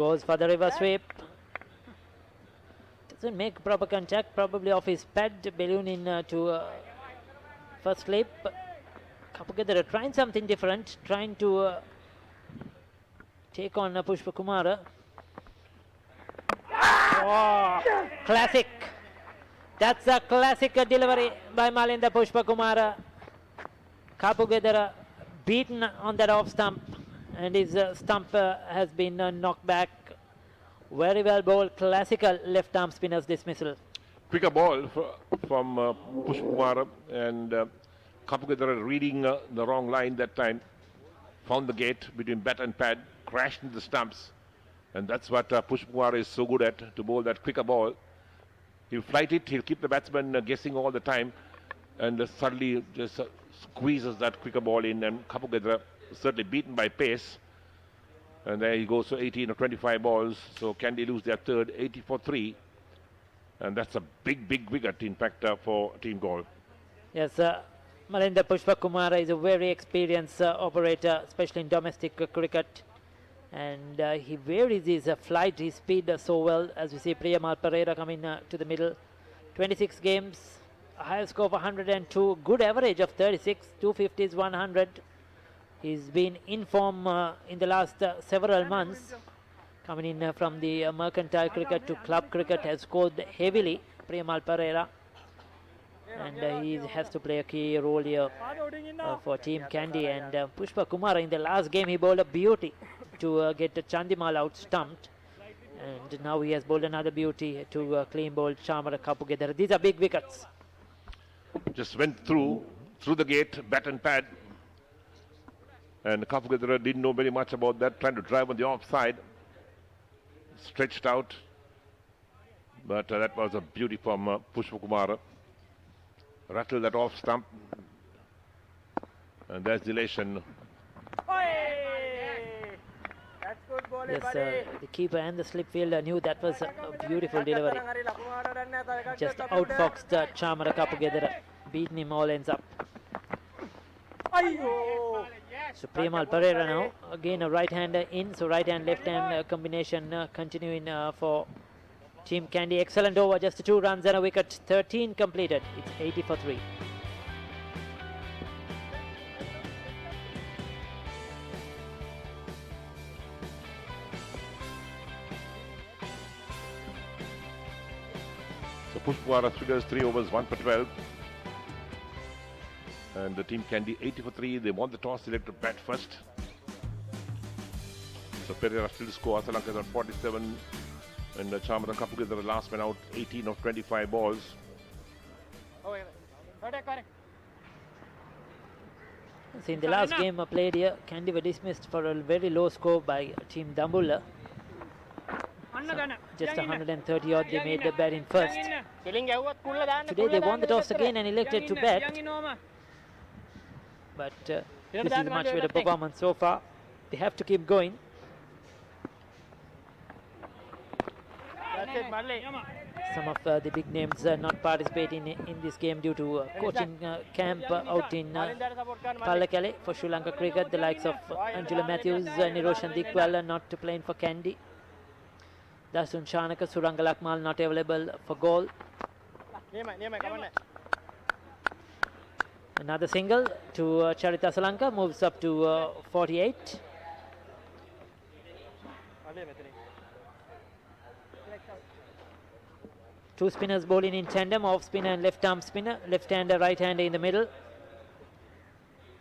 Goes for the reverse sweep. Doesn't make proper contact, probably off his pad, balloon in to first slip. Kapugedara trying something different, trying to take on Pushpa Kumara. Oh, classic. That's a classic delivery by Malinda Pushpa Kumara. Kapugedara beaten on that off stump, and his stump has been knocked back. Very well bowled, classical left arm spinner's dismissal. Quicker ball from Pushpa Kumara, and Kapugedara reading the wrong line that time. Found the gate between bat and pad, crashed into the stumps, and that's what Pushpa Kumara is so good at, to bowl that quicker ball. He'll flight it, he'll keep the batsman guessing all the time, and suddenly just squeezes that quicker ball in, and Kapugedara certainly beaten by pace. And there he goes for 18 or 25 balls. So Kandy lose their third, 80 for 3. And that's a big wicket, in fact, for Team Galle. Yes, Malinda Pushpa Kumara is a very experienced operator, especially in domestic cricket. And he varies his flight, his speed so well. As we see Priyamal Pereira coming to the middle. 26 games, a high score of 102, good average of 36, 250s, 100. He's been in form in the last several months. Coming in from the mercantile cricket to club cricket, has scored heavily, Priyamal Pereira. And he has to play a key role here for Team Kandy. And Pushpa Kumara, in the last game, he bowled a beauty to get Chandimal out stumped. And now he has bowled another beauty to clean bowl Chamara Kapugedara. These are big wickets. Just went through the gate, bat and pad. And Kapugedara didn't know very much about that, trying to drive on the offside. Stretched out. But that was a beauty from Pushpa Kumara. Rattled that off stump. And there's the elation. Yes, the keeper and the slip fielder knew that was a beautiful delivery. Just outfoxed Chamara Kapugedara. Beaten him all ends up. So Priyamal Pereira now, again a right-hander in, so right-hand, left-hand combination continuing for Team Kandy. Excellent over, just 2 runs and a wicket, 13 completed. It's 80 for 3. So Pushpa Kumara figures 3 overs, 1 for 12. And the Team Kandy 80 for 3. They won the toss, selected to bat first. So Pereira still score. Sri Lanka is on 47. And Chamara Kapugedara, the last man out, 18 of 25 balls. So in the last game played here, Kandy were dismissed for a very low score by Team Dambulla. So just 130 odd they made the bat in first. Today they won the toss again and elected to bat. But this is a much better performance so far. They have to keep going. Some of the big names not participating in this game due to coaching camp out in Galle for Sri Lanka cricket. The likes of Angela Matthews, Niroshan Dikwala not playing for Kandy. Dasun Shanaka, Suranga Lakmal not available for Galle. Another single to Charita Sri Lanka, moves up to 48. Two spinners bowling in tandem, off spinner and left arm spinner, left-hander, right-hander in the middle.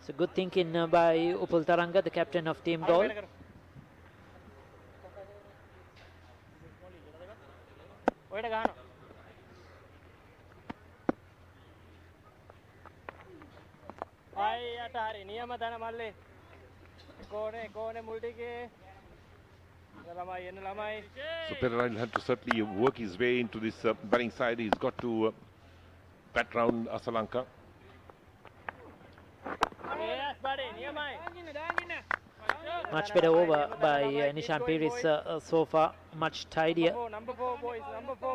So good thinking by Upul Taranga, the captain of Team Galle. So Pereira will have to certainly work his way into this batting side. He's got to bat round Sri Lanka. Much better over by Nishan Piris so far, much tidier.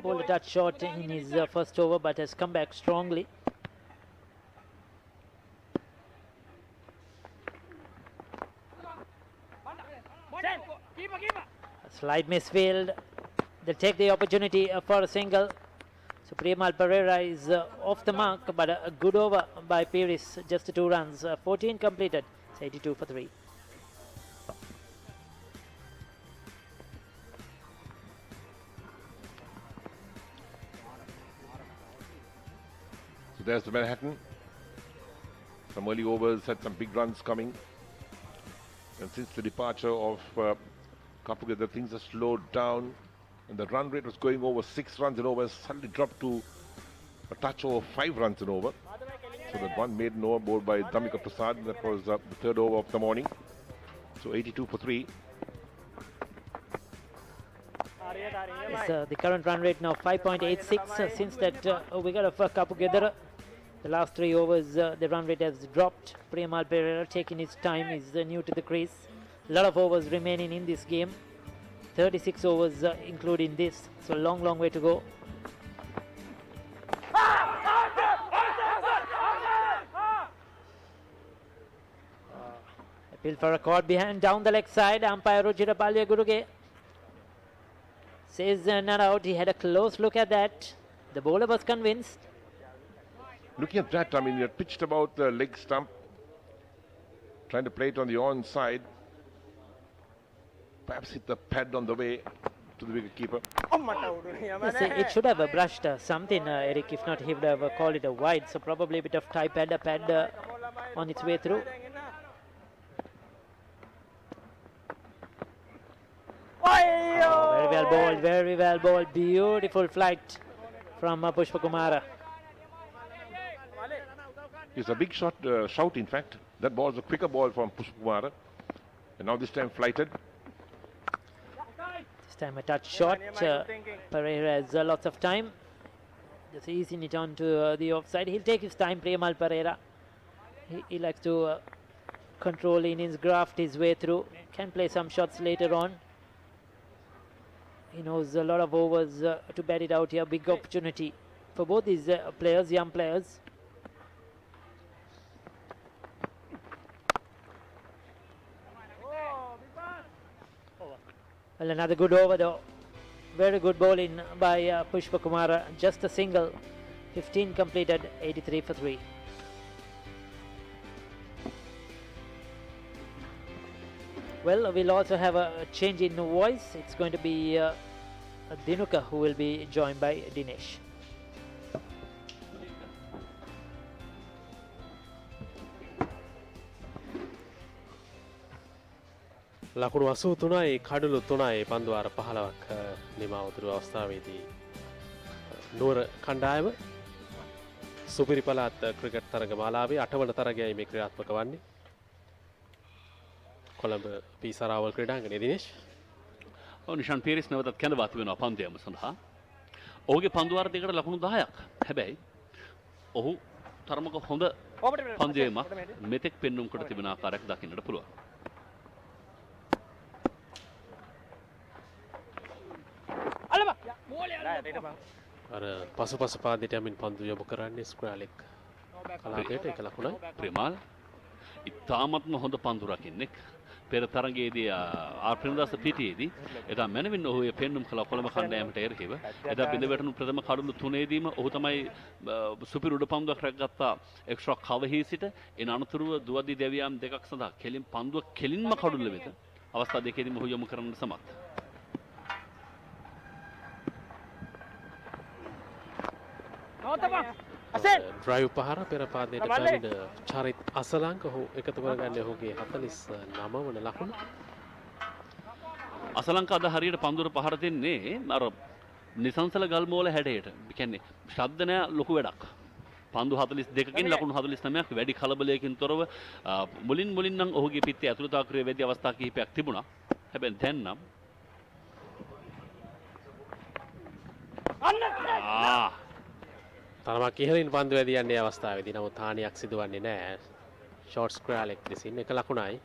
Bowled a touch short in his first over, but has come back strongly. Slight misfield. They'll take the opportunity for a single. So Priyamal Pereira is off the mark, but a good over by Pires. Just 2 runs. 14 completed. It's 82 for 3. So there's the Manhattan. Some early overs had some big runs coming. And since the departure of Kapugedar, things have slowed down. And the run rate was going over 6 runs and over, suddenly dropped to a touch over 5 runs and over. So that one maiden over bowled by Dhammika Prasad. That was the 3rd over of the morning. So 82 for 3. It's the current run rate now 5.86 since that wicket of Kapugedar. The last 3 overs, the run rate has dropped. Priyamal Pereira taking his time, is new to the crease. A lot of overs remaining in this game. 36 overs including this. So long way to go. Appeal for a caught behind down the leg side. Umpire Ruchira Palyaguruge says not out. He had a close look at that. The bowler was convinced. Looking at that, I mean, he had pitched about the leg stump, trying to play it on the onside. Perhaps hit the pad on the way to the wicketkeeper. Yes, it should have brushed something, Eric. If not, he would have called it a wide. So probably a bit of tie pad, on its way through. Oh, very well bowled. Beautiful flight from Pushpa Kumara. It's a big shot, shout in fact. That ball was a quicker ball from Pushpa Kumara. And now this time flighted. This time a touch shot. Pereira has lots of time. Just easing it on to the offside. He'll take his time, Priyamal Pereira. He likes to control innings, graft his way through. Can play some shots later on. He knows a lot of overs to bat it out here. Big opportunity for both these players, young players. Well, another good over though. Very good bowling by Pushpa Kumara. Just a single. 15 completed. 83 for 3. Well, we'll also have a change in voice. It's going to be Dinuka who will be joined by Dinesh. ලකුණු 83යි කඩලු 3යි පන්දුවාර 15ක් නිමාවතුරු අවස්ථාවේදී නුවර කණ්ඩායම සුපිරි පළාත් cricket තරගමාලාවේ 8 වන තරගයයි මේ ක්‍රියාත්මක වන්නේ. කොළඹ පීසරාවල් ක්‍රීඩාංගණයේ දිනේෂ්. නිෂාන් පීරිස් නැවතත් කැඳවා තිබෙනවා පන්දුයම සඳහා. ඔහුගේ පන්දුවාර දෙකට ලකුණු 10ක්. හැබැයි ඔහු තරමක හොඳ පන්දුයමක් මෙතෙක් පෙන්눔 කොට තිබෙන ආකාරයක් දකින්නට පුළුවන්. අර පසුපස පාදයට යමින් පන්දු යොමු කරන්නේ ස්ක්‍රෑලික් කලාපයට එක ලකුණයි. ප්‍රේමාල් ඉතාමත්ම හොඳ පන්දු රකින්නෙක්. පෙර තරගයේදී ආර්ප්‍රේමදාස පිටියේදී එදා මැනවින් ඔහු පෙන්눔 කළ කොළඹ කණ්ඩායමට එරෙහිව එදා බිඳ වැටුණු ප්‍රථම කඩුළු 3ේදීම ඔහු තමයි සුපිරි උඩ පන්දුවක් රැකගත්තා එක්ස්ට්‍රා කවහී සිට එන අනතුරුව දුවදී දෙවියම් දෙකක් සඳහා කෙලින් පන්දුව කෙලින්ම කඩුල්ල වෙත අවස්ථා දෙකේදීම ඔහු යොමු කරන්න සමත්. ඩ්‍රයිව් පහර පෙර පාදයට පැමිණ චරිත් අසලංක ඔහු එකතු කරගන්නේ ඔහුගේ 49 වන ලකුණ. අසලංක අද හරියට පන්දුර පහර දෙන්නේ අර නිසංසල ගල් මෝල හැඩයට. ඒ කියන්නේ ශබ්ද නැහැ ලොකු වැඩක්. පන්දු 42කින් ලකුණු 49ක් වැඩි කලබලයකින් තොරව මුලින් නම් ඔහුගේ පිටේ ඇතුළතාකරයේ වෙද්දී අවස්ථා කිහිපයක් තිබුණා. හැබැයි දැන් නම් තරමක් ඉහළින් පන්දු වැදී යන්නේ අවස්ථාවේදී නමුත් හානියක් සිදුවන්නේ නැහැ. ෂෝට් ස්ක්‍රෑලෙක් දෙසින් එක ලකුණයි.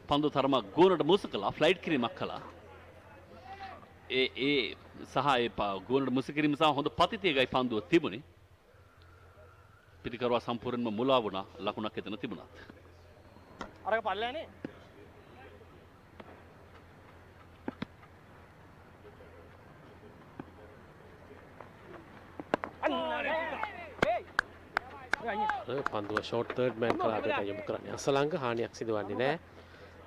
පන්දු තරමක් ගෝනට මුස කළා ෆ්ලයිට් කිරීමක් කළා. ඒ සහ ඒ ගෝනට මුස කිරීම සහ හොඳ පතිතියකයි පන්දුව තිබුණේ. පිටිකරුවා සම්පූර්ණයෙන්ම මුලා වුණා ලකුණක් එතන තිබුණත්. අරක පල්ලෑනේ. පන්දුව ෂෝට් තර්ඩ් මෑන් කලාපයට යොමු කරන්නේ අසලංග හානියක් සිදුවන්නේ නැහැ.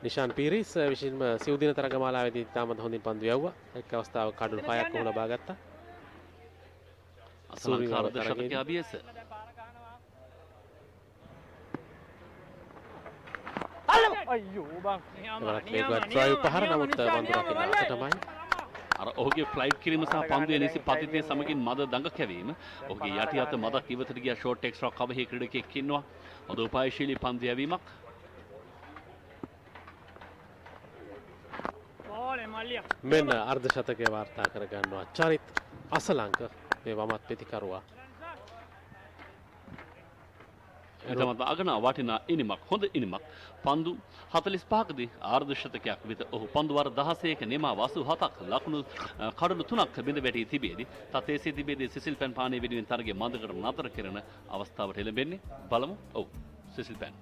නිෂාන් පීරිස් විසින්ම සිව්දින තරගමාලාවේදී තාමත් හොඳින් පන්දු යවුවා. එක් අවස්ථාවක කඩුළු 6ක් උහුල බා ගත්තා. අසලංග අර්ධශතකයේ අභියස. අයියෝ බං. මේකවත් ට්‍රයිව් පහර නමුත් පන්දු රකින්න අතටමයි. අර ඔහුගේ ෆ්ලයිට් කිරීම සහ පන්දුවේ නිසි පතිතය සමගින් මද දඟ කැවීම. ඔහුගේ යටි අත මදක් ඉවතට ගියා ෂෝට් එක්ස්ට්‍රා කවහේ ක්‍රීඩකයෙක් ඉන්නවා. හොඳ උපායශීලී පන්දු යැවීමක්. මෙන්න අර්ධශතකය වාර්තා කර ගන්නවා චරිත් අසලංක මේ වමත් ප්‍රතිකරුවා. එතමත් අගනා වටිනා ඉනිමක් හොඳ ඉනිමක්. පන්දු 45කදී අර්ධශතකයක් විතර ඔහු පන්දු වර 16ක නෙමා 87ක් ලකුණු කඩලු 3ක් බිඳ වැටී තිබේදී තතේසේ තිබේදී සිසිල් පැන් පානේ වෙනුවෙන් තරගයේ මඳකට නතර කරන අවස්ථාවට එළඹෙන්නේ. බලමු. ඔව් සිසිල් පැන්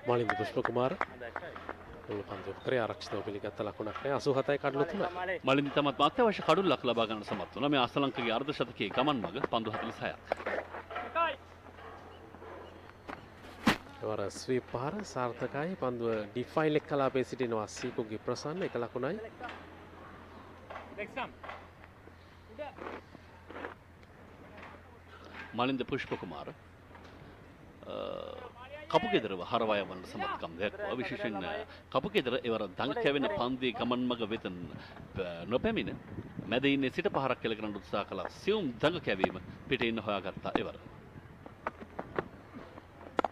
මාලින්ද පුෂ්පකුමාර පන්දු කරේ ආරක්ෂිතව පිළිගත්ත ලකුණක් නෑ 87යි කඩලු 3යි. මලින්ද තමත් අත්‍යවශ්‍ය කඩුල්ලක් ලබා ගන්න සමත් වුණා. මේ අසලංකගේ අර්ධ ශතකයේ ගමන් මඟ පන්දු 46ක්. එවර ස්වීප් පහර සාර්ථකයි පන්දුව ඩිෆයිල් එක් කලාපේ සිටිනවා සීකුගේ ප්‍රසන්න එක ලකුණයි මලින්ද පුෂ්ප කුමාර කපුගෙදරව හරවයවන්න සමත්කම් දැක්වා විශේෂයෙන් කපුගෙදර එවර දඟ කැවෙන පන්දුවේ ගමන් මඟ වෙත නොපැමිණ මැද ඉන්නේ සිට පහරක් කෙල කරන්න උත්සාහ කළා සියුම් දඟ කැවීම පිටේ ඉන්න හොයාගත්තා එවර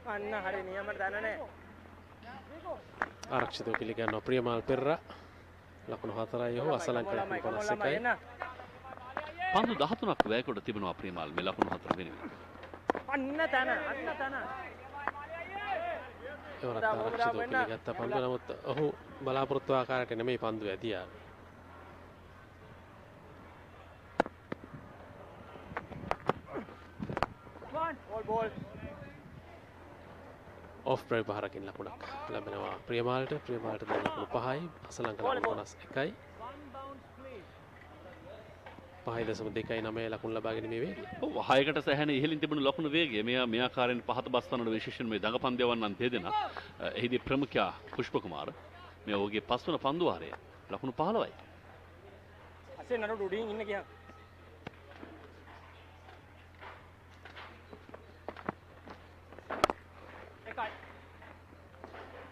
අන්න හරි නියමට දනනේ ආරක්ෂිතව පිළිගන්නවා ප්‍රියමාල් පෙරරා ලකුණු 4යි හෝ අසලංක ලකුණු 51යි පන්දු 13ක් වැයකට තිබෙනවා ප්‍රියමාල් මේ ලකුණු 4 වෙනුවෙන් අන්න තන එවරත් ආරක්ෂිතව පිළිගත්ත පන්දුව නමුත් ඔහු බලාපොරොත්තු ආකාරයට නෙමෙයි පන්දුව ඇදියා බෝල් ඔෆ් බ්‍රේක් පහරකින් ලකුණක් ලැබෙනවා ප්‍රියමාල්ට දැන් ලකුණු 5යි අසලංක ලකුණු 51යි 5.29 ලකුණු ලබා ගැනීමේ වේගය. ඔව් 6කට සැහැණ ඉහළින් තිබුණු ලකුණු වේගය මේ ආකාරයෙන් පහත බස්වනට විශේෂයෙන් මේ දඟ පන්දයවන්නන් දෙදෙනා එහිදී ප්‍රමුඛයා පුෂ්ප කුමාර මේ ඔහුගේ පස්වන පන්දු වාරය ලකුණු 15යි. අසේ නඩු උඩින් ඉන්න ගියා.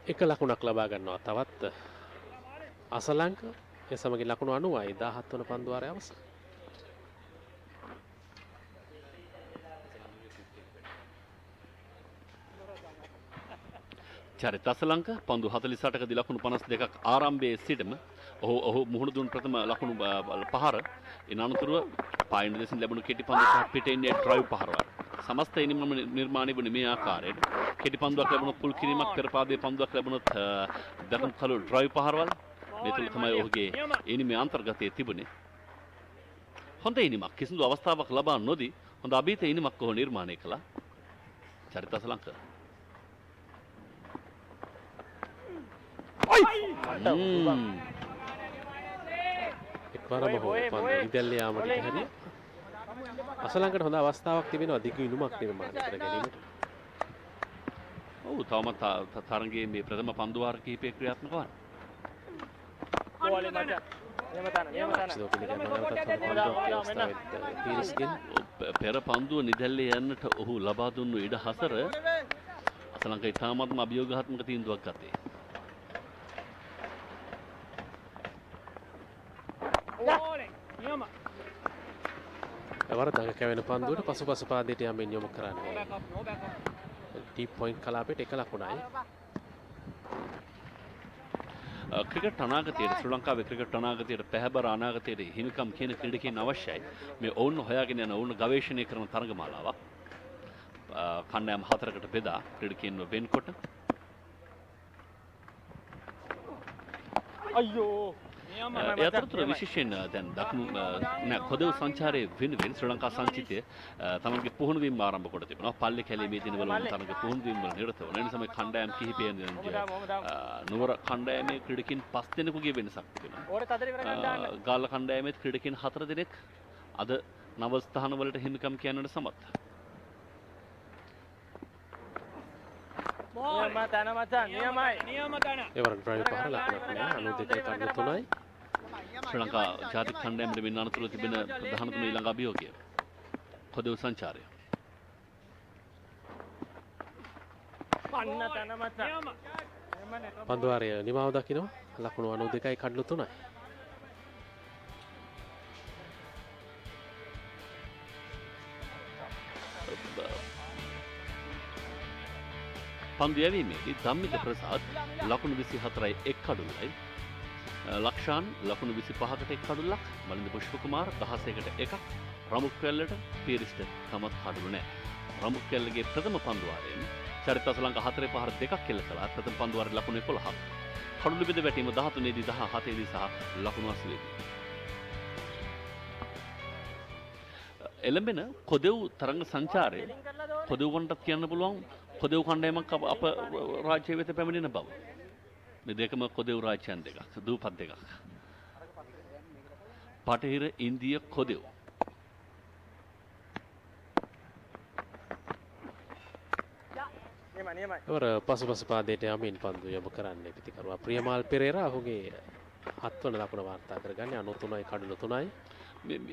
එක ලකුණක් ලබා ගන්නවා තවත් අසලංක ඒ සමගින් ලකුණු 90යි 17 වන පන්දු වාරය අවසන්. චරිත අසලංක පන්දු 48කදී ලකුණු 52ක් ආරම්භයේ සිටම ඔහු මුහුණ දුන් ප්‍රථම ලකුණු පහර ඉන් අනතුරුව පායින් දෙසින් ලැබුණු කෙටි පන්දු පිටේ ඉන්නේ ඩ්‍රයිව් පහරවල්. සමස්ත නිර්මාණය වුණේ මේ ආකාරයට කෙටි පන්දුවක් ලැබුණොත් කුල් කිරීමක් පෙරපාදයේ පන්දුවක් ලැබුණොත් දකුණු කළු ඩ්‍රයිව් පහරවල් මේ තුල තමයි ඔහුගේ ඉනිමේ අන්තර්ගතයේ තිබුණේ. හොඳ ඉනිමක් කිසිදු අවස්ථාවක් ලබා නොදී හොඳ අභීත ඉනිමක් ඔහු නිර්මාණය කළා. චරිත අසලංක එක්වරම හෝ පන්දු ඉදැල්ල යාමට හැරිය අසලංකට හොඳ අවස්ථාවක් තිබෙනවා දිගු ඉනුමක් නිර්මාණය කර ගැනීමට. ඔව් තවමත් තරගයේ මේ ප්‍රථම පන්දු වාර කිහිපයක් ක්‍රියාත්මක වන. පෙර පන්දුව නිදැල්ලේ යන්නට ඔහු ලබා දුන්නු ඉඩ හසර අසලංක ඉතාමත්ම අභියෝගාත්මක තීන්දුවක් ගත්තේ. එවර දඟ කැවෙන පන්දුවට පසුපස පාදයට යමින් යොමු කරන්නේ ඩීප් පොයින්ට් කලාපයට එක ලකුණයි. ක්‍රිකට් අනාගතයේ ශ්‍රී ලංකාවේ ක්‍රිකට් අනාගතයේ පැහැබර අනාගතයේ හිමිකම් කියන ක්‍රීඩකයන් අවශ්‍යයි. මේ ඔවුන් හොයාගෙන යන ඔවුන් ගවේෂණය කරන තරගමාලාවක්. කණ්ඩායම් 4කට බෙදා ක්‍රීඩකයන්ව වෙන්කොට අයියෝ ඒ අතරතුර විශේෂයෙන් දැන් දකුණු කොදව සංචාරයේ වෙනුවෙන් ශ්‍රී ලංකා සංචිතය තමන්ගේ පුහුණුවීම් ආරම්භ කොට තිබෙනවා. පල්ලි කැලේ මේ දිනවල තමන්ගේ පුහුණුවීම් වල නිරත වන නිසා මේ කණ්ඩායම් කිහිපයෙන් නුවර කණ්ඩායමේ ක්‍රීඩකයන් 5 දෙනෙකුගේ වෙනසක් තිබෙනවා. ගාල්ල කණ්ඩායමේ ක්‍රීඩකයන් 4 දෙනෙක් අද නව ස්ථාන වලට හිමිකම් කියන්නට සමත්. එවර ඩ්‍රයිව් පහර ලකුණක් නෑ 92 කඩ 3යි. ශ්‍රී ලංකා ජාතික කණ්ඩායමට මෙන්න අනතුරු තිබෙන ප්‍රධානතම ඊළඟ අභියෝගය කොදව සංචාරය. පන්දුවාරය නිමාව දකිනවා ලකුණු 92යි කඩලු 3යි. පන්දු යැවීමේදී ධම්මික ප්‍රසාද් ලකුණු 24යි 1 කඩුලයි. ලක්ෂාන් ලකුණු 25කට 1 කඩුලක්. මලින්ද පුෂ්ප කුමාර 16කට 1ක්. රමුක් වැල්ලට පීරිස්ට තමත් කඩුළු නැහැ. රමුක් වැල්ලගේ ප්‍රථම පන්දු වාරයෙන් චරිත අසලංක 4 පහර 2ක් කෙල කළා. ප්‍රථම පන්දු වාරයේ ලකුණු 11ක්. කඩුළු බෙද වැටීම 13 දී 17 දී සහ ලකුණු 80 දී. එළඹෙන කොදෙව් තරංග සංචාරය කොදෙව් වන්ටත් කියන්න පුළුවන් කොදෙව් කණ්ඩායමක් අප රාජ්‍ය වෙත පැමිණෙන බව. මේ දෙකම කොදෙව් රාජ්‍යයන් දෙකක්, දූපත් දෙකක්. පටහිර ඉන්දිය කොදෙව්. එවර පසුපස පාදයට යමින් පන්දු යොමු කරන්නේ පිතිකරුවා ප්‍රියමාල් පෙරේරා ඔහුගේ 7 වන ලකුණ වාර්තා කරගන්නේ 93යි කඩලු 3යි.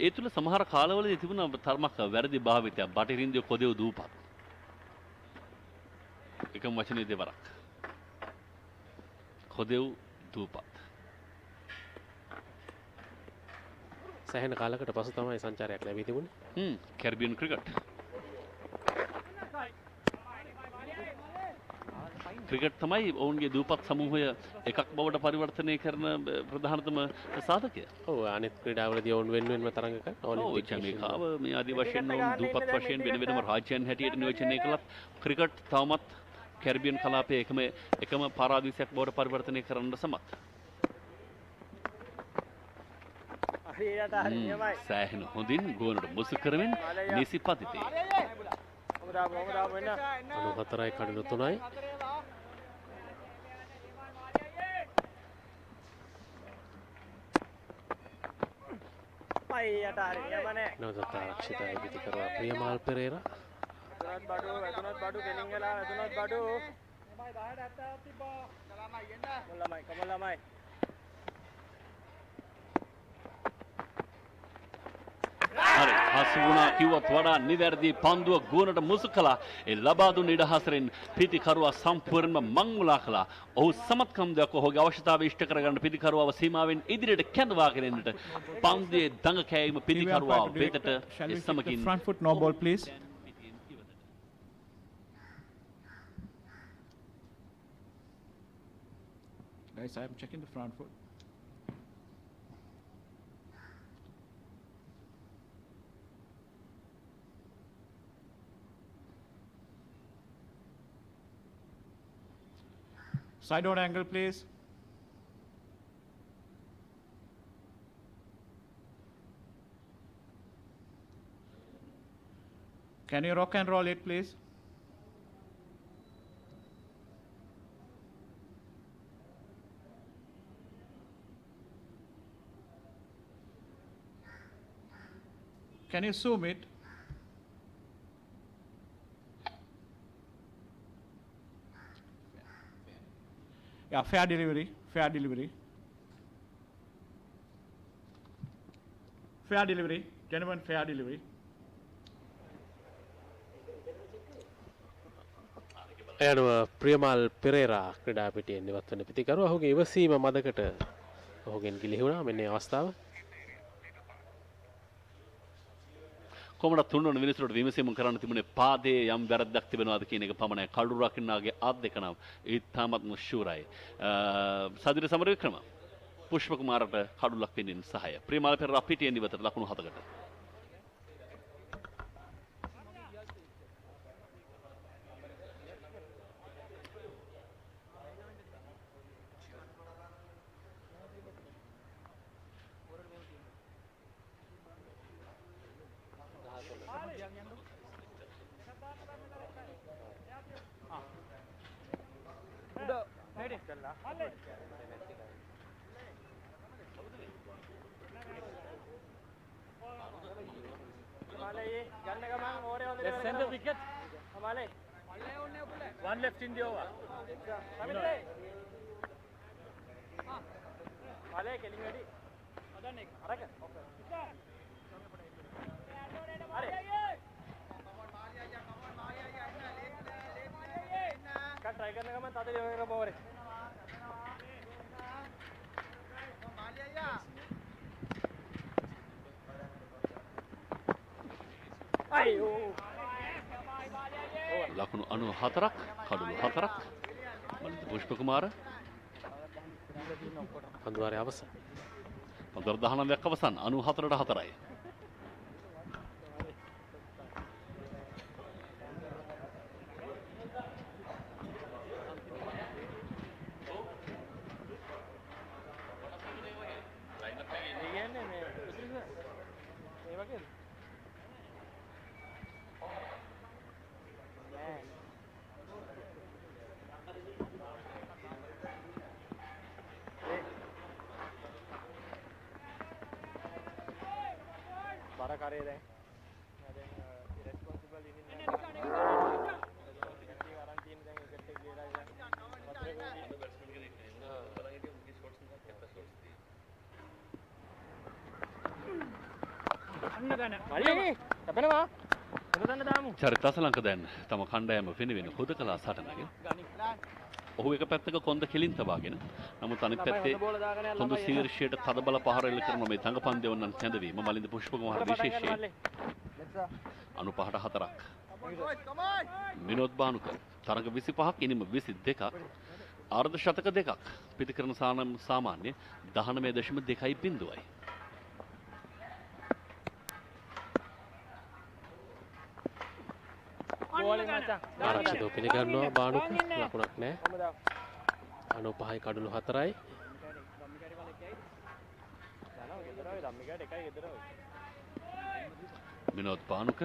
ඒ තුල සමහර කාලවලදී තිබුණා තරමක් වැරදි භාවිතයක්. බටිරින්දිය කොදෙව් දූපත්. එකම වචනේ දෙවරක්. කොදෙව් දූපත්. සෑහෙන කාලයකට පසු තමයි සංචාරයක් ලැබී තිබුණේ. Caribbean cricket. ක්‍රිකට් තමයි ඔවුන්ගේ දූපත් සමූහය එකක් බවට පරිවර්තනය කරන ප්‍රධානතම සාධකය. ඔව් අනිත් ක්‍රීඩාවලදී ඔවුන් වෙනුවෙන්ම තරඟ කරන ඔලිම්පික් ජමේකාව මේ ආදි වශයෙන් ඔවුන් දූපත් වශයෙන් වෙන වෙනම රාජ්‍යයන් හැටියට නියෝජනය කළත් ක්‍රිකට් තවමත් කැරිබියන් කලාපයේ එකම පාරාදීසයක් බවට පරිවර්තනය කරන්න සමත්. සෑහෙන හොඳින් ගෝනට මුසු කරමින් නිසි පතිතේ. 94යි කඩලු 3යි. නවදත්ත ආරක්ෂිතයි පිතිකරුවා ප්‍රියමාල් පෙරේරා. හරි හසු වුණා කිව්වත් වඩා නිවැරදි පන්දුව ගුවනට මුසු කළා. ඒ ලබා දුන් ඉඩහසරෙන් පිතිකරුවා සම්පූර්ණයෙන්ම මංගුලා කළා. ඔහු සමත්කම් දක්ව ඔහුගේ අවශ්‍යතාවය ඉෂ්ට කරගන්න පිතිකරුවාව සීමාවෙන් ඉදිරියට කැඳවාගෙන එන්නට පන්දුවේ දඟ කෑම පිතිකරුවා වෙතට සමගින් front foot no ball please. Guys, I am checking the front foot. Side out angle, please. Can you rock and roll it, please? Can you zoom it? Yeah, fair delivery, fair delivery. Fair delivery, gentlemen, fair delivery. එයනුව ප්‍රියමාල් Perera ක්‍රීඩා පිටියෙන් ඉවත් වන පිතිකරුවා ඔහුගේ ඉවසීම මදකට ඔහුගෙන් ගිලිහුණා. මෙන්න මේ අවස්ථාව. කොමඩ තුන්වන මිනිසුන්ට විමසීම කරන්න තිබුණේ පාදයේ යම් වැරද්දක් තිබෙනවාද කියන එක පමණයි. කඩු රකින්නාගේ අත් දෙක නම් ඉතාමත්ම ෂූරයි. සදිර සමරවික්‍රම පුෂ්ප කුමාරට කඩුලක් පෙන්වීම සහාය. ප්‍රියමාල් පෙරේරා පිටියෙන් ඉවතට ලකුණු 7කට. Let's send the wicket. One left in the over. Try करने का मन ताते लेने का पावर है. ලකුණු 94ක් කඩලු 4ක් මලිත පුෂ්ප කුමාර පන්දුවාරයේ අවසන්. පන්දුවර 19ක් අවසන් 94ට 4යි. करे रहे irresponsible in චරිත අසලංක දැන් තම කණ්ඩායම වෙනුවෙන් හුදකලා සටනක. ඔහු එක පැත්තක කොන්ද කෙලින් තබාගෙන නමුත් අනිත් පැත්තේ කොන්ද ශීර්ෂයට තදබල පහර එල්ල කරන මේ තංගපන් දෙවන්නන් කැඳවීම මලින්ද පුෂ්ප කුමාර විශේෂයෙන් 95ට 4ක්. විනෝද් බානුක තරඟ 25ක් ඉනිම 22ක් අර්ධ ශතක දෙකක් පිටිකරන සාමාන්‍ය 19.2.0යි. ආරක්ෂිතව පිළිගන්නවා බානුක ලකුණක් නැහැ. 95යි කඩලු 4යි. විනෝද් බානුක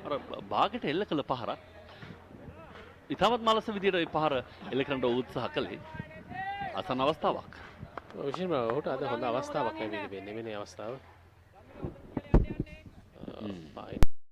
අර භාගයට එල්ල කළ පහර ඉතාමත් මලස විදියට ඒ පහර එල්ල කරන්න උත්සාහ කළේ අසන අවස්ථාවක්. විශේෂයෙන්ම ඔහුට අද හොඳ අවස්ථාවක් ලැබෙන්නේ වෙන්නේ මේ අවස්ථාව.